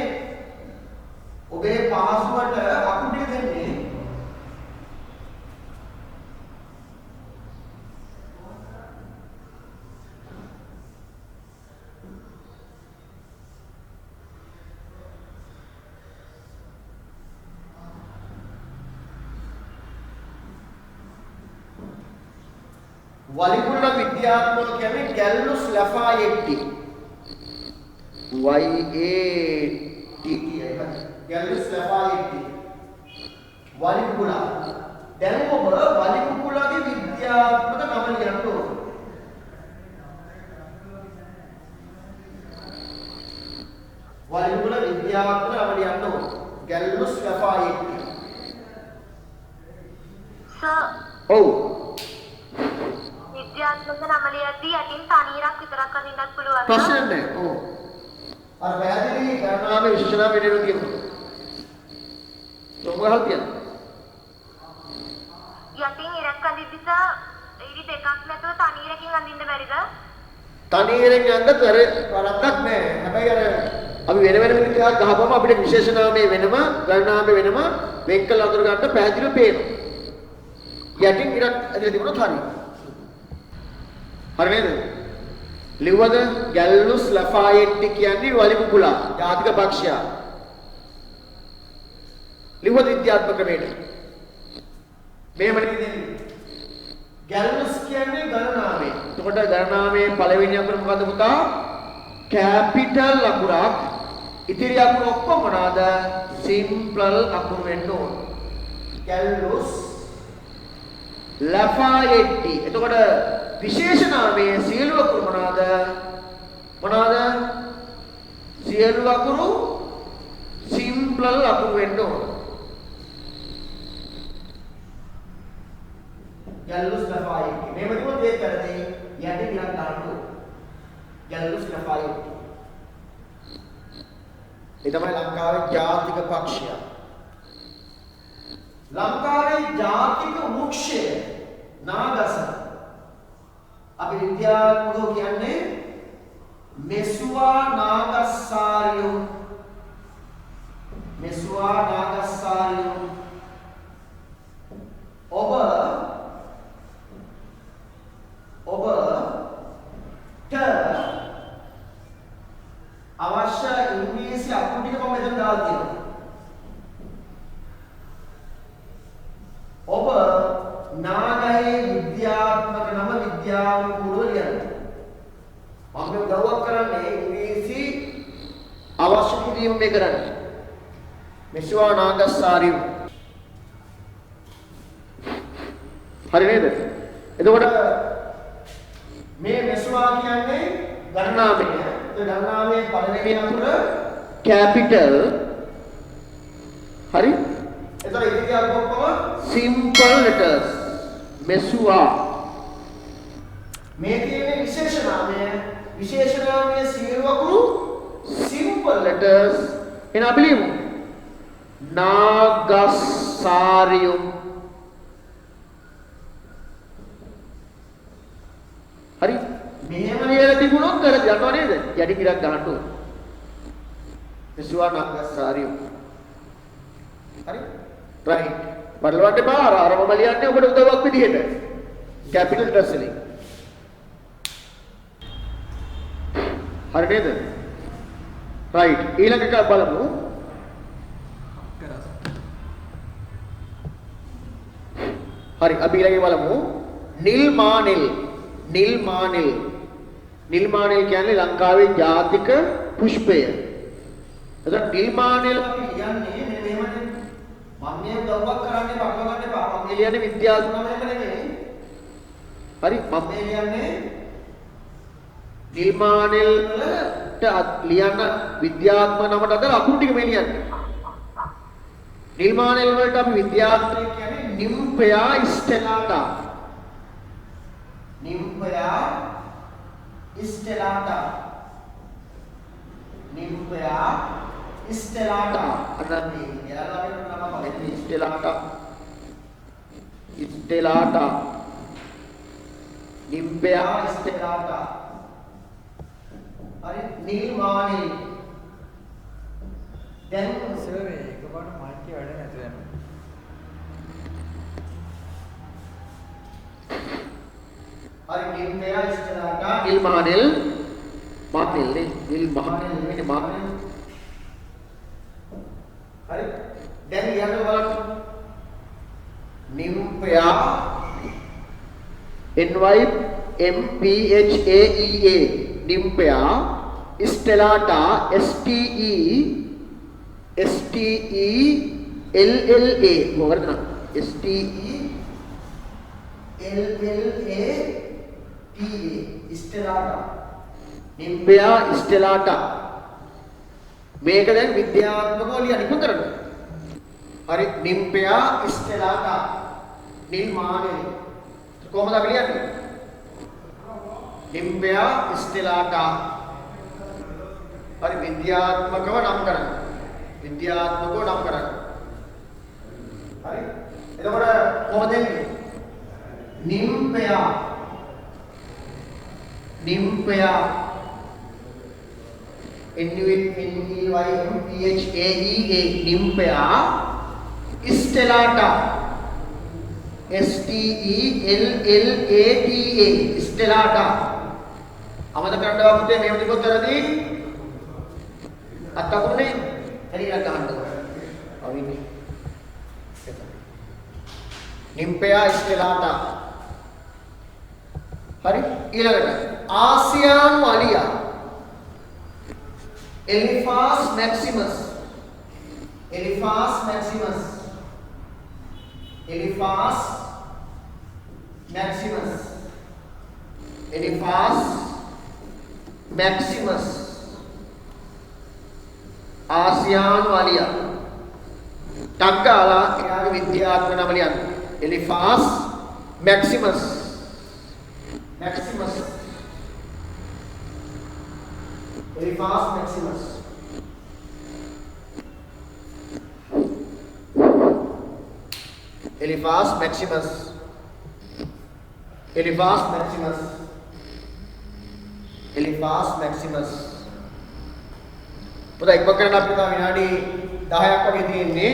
ඔබේ පාසුවට අකුරු ටික දෙන්නේ. වලිකුල්ල විද්‍යාත්මක කියන්නේ ගැල්ලුස් ලැෆායෙට්ටි. Y A T T ගැල්ලුස් ලැෆායෙට්ටි. වලිකුල්ල. දැන් ඔබ වලිකුල්ලගේ විද්‍යාත්මක නම ලියන්න ඕන. වලිකුල්ල විද්‍යාත්මක නම ලියන්න ඕන. ගැල්ලුස් ලැෆායෙට්ටි. සර්. ඔව්. විද්‍යාත්මක නම ලියද්දී යටින් තනියරක් විතරක් අඳින්නත් පුළුවන්. ප්‍රශ්න නැහැ. ඔව්. අර පැහැදිලි ගණනාවේ විශේෂණ වෙනව කියනවා. මොකක්ද කියන්නේ? යටින් ඉරක් අඳිද්දී සර් ඉරි දෙකක් නැතුව තනියරකින් අඳින්න බැරිද? තනියරෙන් යන්න කරක් නැහැ. හැබැයි අර අපි වෙන වෙන විදිහට ගහපුවම අපිට විශේෂණාමයේ වෙනම ගණනාමයේ වෙනම වෙන් කළ අඳුර ගන්න පැහැදිලිව පේනවා. යටින් ඉරක් ඇදලා තිබුණොත් හරියි. හරි නේද? ලිව්වද? ගැල්ලුස් ලැෆායෙට්ටි කියන්නේ වලිකුකුලා ජාතික පක්ෂියා. ලිව්වද විද්‍යාත්මක ක්‍රමයට? මේව නෙමෙයි. ගැල්ලුස් කියන්නේ ගණනාමය. එතකොට ගණනාමයේ පළවෙනි අකුර මොකද්ද පුතා? කැපිටල් අකුරක්. ඉතිරි අකුරු ඔක්කොම මොනවාද? සිම්පල් අකුරු වෙන්න ඕන. ගැල්ලුස් ලැෆායෙට්ටි. එතකොට විශේෂනාමයේ සියලු අකුරු මොනවාද? මොනවාද? සියලු අකුරු සිම්පල් අකුරු වෙන්න ඕන. ගැල්ලුස් ලැෆායෙට්ටි. මේ වගේ දෙයක් කරදී යටි විලක් දාන්න. ගැල්ලුස් ලැෆායෙට්ටි. ඒ තමයි ලංකාවේ ජාතික පක්ෂය. ලංකාවේ ජාතික වෘක්ෂය නාගස. අපි විද්‍යාත්මකව කියන්නේ මෙසුවා නාගස්සාරියෝ. මෙසුවා නාගස්සාරියෝ. ඔබට අවශ්‍ය ඉංග්‍රීසි අකුරු ටික මම මෙතන දාලා තියෙනවා. නාගයේ විද්‍යාත්මක නම විද්‍යානුකූලව ලියන්න. මම මේ උදව්වක් කරන්නේ ඉංග්‍රීසි අවශ්‍ය කිරීම මේ කරන්නේ. මෙසුවා නාගස්සාරියු. හරි නේද? එතකොට මේ මෙසුවා කියන්නේ ගණනාමය. ඒ ගණනාමයේ පළවෙනි අකුර කැපිටල්. හරි? එතකොට ඉතිරි අකුර ඔක්කොම simple letters. මෙසුවා. මේ තියෙන්නේ විශේෂ නාමයේ සියලු අකුරු simple letters. එන අපි ලියමු. නාගස්සාරියු. හරි? මෙහෙම ලියලා තිබුණොත් කර යනවා නේද? යටි කිරක් ගන්න ඕන. මෙසුවා නාගස්සාරියු. හරි? right. බලවන්න බා අර මම ලියන්නේ ඔබට උදව්වක් විදිහට. කැපිටල් letters වලින්. හරි නේද? right. ඊළඟ එක බලමු. හරි අපි ඊළඟට බලමු නිල්මානිල්. නිල්මානිල් කියන්නේ ලංකාවේ ජාතික පුෂ්පය. එතකොට නිල්මානිල් අපි කියන්නේ මෙහෙමනේ. මම මේ උදව්වක් කරන්නේ බක්ව ගන්න එපා. මම ලියන්නේ විද්‍යාත්මක නම නෙමෙයි. හරි මම ලියන්නේ නිල්මානිල් වලට ලියන්න විද්‍යාත්මක නමට අදාළ අකුරු ටික මේ ලියන්නේ. නිල්මානිල් වලට අපි විද්‍යාත්මක කියන්නේ නිම්පයා ස්ටෙලාටා. නිම්පයා ස්ටෙලාටා. අනන්‍ය එයාලගේ නම තමයි ස්ටෙලාටා. නිම්පයා ස්ටෙලාටා. හරි නිල්මානිල්. දැන් සර් එකපාරට මායික් එක වැඩ නැතුව යනවා. හරි නිම්පයා ස්ටෙලාටා නිල්මානිල්. මානිල් නේ නිල්මානිල් නේ මානිල්. හරි දැන් ලියන්න බලන්න. නිම්පයා NYMPHAEA නිම්පයා ස්ටෙලාටා STELLA මොකද STELLA ස්ටෙලාටා නිම්පයා ස්ටෙලාටා. මේක දැන් විද්‍යාත්මකව ලියන්න ඉක්ම කරන්න. හරි නිම්පයා ස්ටෙලාටා නිල්මානිල්. කොහොමද අපි ලියන්නේ? නිම්පයා ස්ටෙලාටා. හරි විද්‍යාත්මකව නම් කරන්න. හරි එතකොට කොහොමද එන්නේ? නිම්පයා NYMPHAEA නිම්පයා ස්ටෙලාටා STELLATA ස්ටෙලාටා. අමතක කරන්න පුතේ මේව තිබොත් කරදී අත්තකුනේ හරියට ගන්න. අවිනේ නිම්පයා ස්ටෙලාටා. හරි ඊළඟට ආසියානු අලියා එලිෆාස් මැක්සිමස්. ආසියානු අලියා. ටග්ගාලා එයාගේ විද්‍යාත්මක නම ලියන්න. එලිෆාස් මැක්සිමස්. පුතා ඉක්ම කරන්න අපිට තව විනාඩි 10ක් වගේ තියෙන්නේ.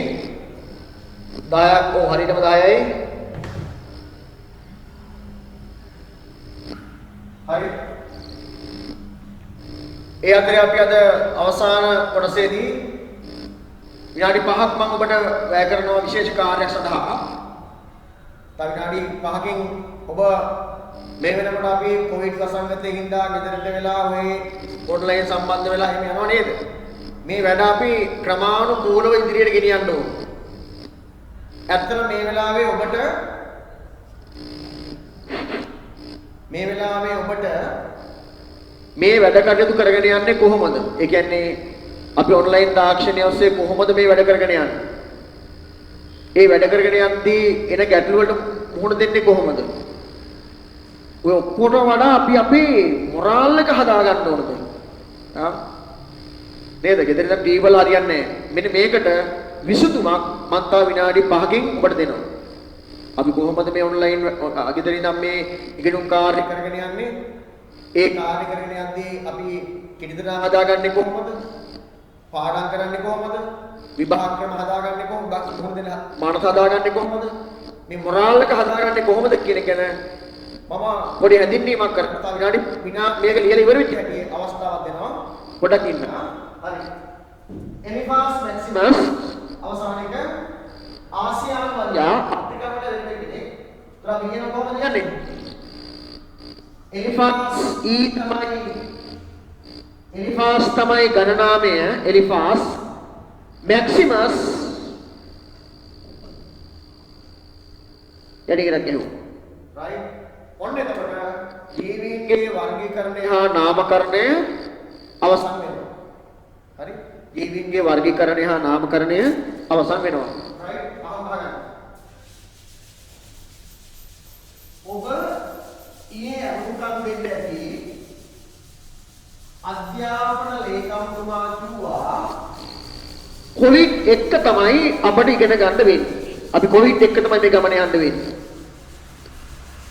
10ක් ඕ හරියටම 10යි. හරි. ඒ අතරේ අපි අද අවසාන කොටසේදී විනාඩි 5ක් මම ඔබට වැය කරනවා විශේෂ කාර්යයක් සඳහා. තව විනාඩි 5කින් ඔබ මේ වෙනකොට අපි කොවිඩ් වසංගතයෙන් හින්දා ගෙදරට වෙලා ඔය ඔන්ලයින් සම්බන්ධ වෙලා එහෙම යනවා නේද? මේ වැඩ අපි ක්‍රමානුකූලව ඉදිරියට ගෙනියන්න ඕන. ඇත්තට මේ වෙලාවේ ඔබට මේ වැඩ කටයුතු කරගෙන යන්නේ කොහොමද? ඒ කියන්නේ අපි ඔන්ලයින් තාක්ෂණය ඔස්සේ කොහොමද මේ වැඩ කරගෙන යන්නේ? ඒ වැඩ කරගෙන යද්දී එන ගැටලු වලට මුහුණ දෙන්නේ කොහොමද? ඔය ඔක්කොට වඩා අපි අපේ මොරාල් එක හදා ගන්න ඕනද? නේද? ගෙදර ඉඳන් ටීවී වල හරියන්නේ නැහැ. මෙන්න මේකට විසඳුමක් මම තව විනාඩි 5කින් ඔබට දෙනවා. අපි කොහොමද මේ ඔන්ලයින් ගෙදර ඉඳන් මේ ඉගෙනුම් කාර්ය කරගෙන යන්නේ? ඒ කාර්ය කරගෙන යද්දී අපි කිරිදරා හදාගන්නේ කොහොමද? පාඩම් කරන්නේ කොහොමද? විභාග ක්‍රම හදාගන්නේ කොහොමද? මානස හදාගන්නේ කොහොමද? මේ මොරාල් එක හදාගන්නේ කොහොමද කියන එක ගැන මම පොඩි හැඳින්වීමක් කරලා විනාඩි මේක ලියලා ඉවර වෙච්ච හැටි අවස්ථාවක් දෙනවා. පොඩක් ඉන්න. හරි. එලිෆාස් මැක්සිමස් අවසාන එක ආසියානු වර්ගය අප්‍රිකාවට දෙන්නේ කෙනෙක්. ඒතර අපි කියන කොහොමද යන්නේ? එලිෆාස් තමයි ගණනාමය. එලිෆාස් මැක්සිමස් යටිකරක් කියනවා. right. ඔන්න එතකොට ජීවීන්ගේ වර්ගීකරණය හා නාමකරණය අවසන් වෙනවා. හරි? ජීවීන්ගේ වර්ගීකරණය හා නාමකරණය අවසන් වෙනවා. right. අහගන්න. ඔබ ඊයේ අනුකම් දෙන්න ඇති අධ්‍යාපන ලේකම්තුමා කිව්වා කොවිඩ් එක තමයි අපිට ඉගෙන ගන්න වෙන්නේ. අපි කොවිඩ් එක තමයි මේ ගමන යන්න වෙන්නේ.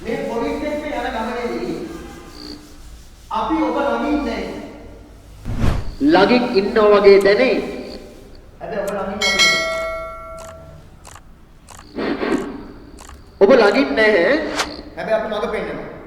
මේ කොවිඩ් එක යන ගමනේදී අපි ඔබ ළඟින් නැහැ. ළඟින් ඉන්නවා වගේ දැනේ. හැබැයි ඔබ ළඟින් නැහැ. ඔබ ළඟින් නැහැ. හැබැයි අපි ළඟ පෙන්නනවා.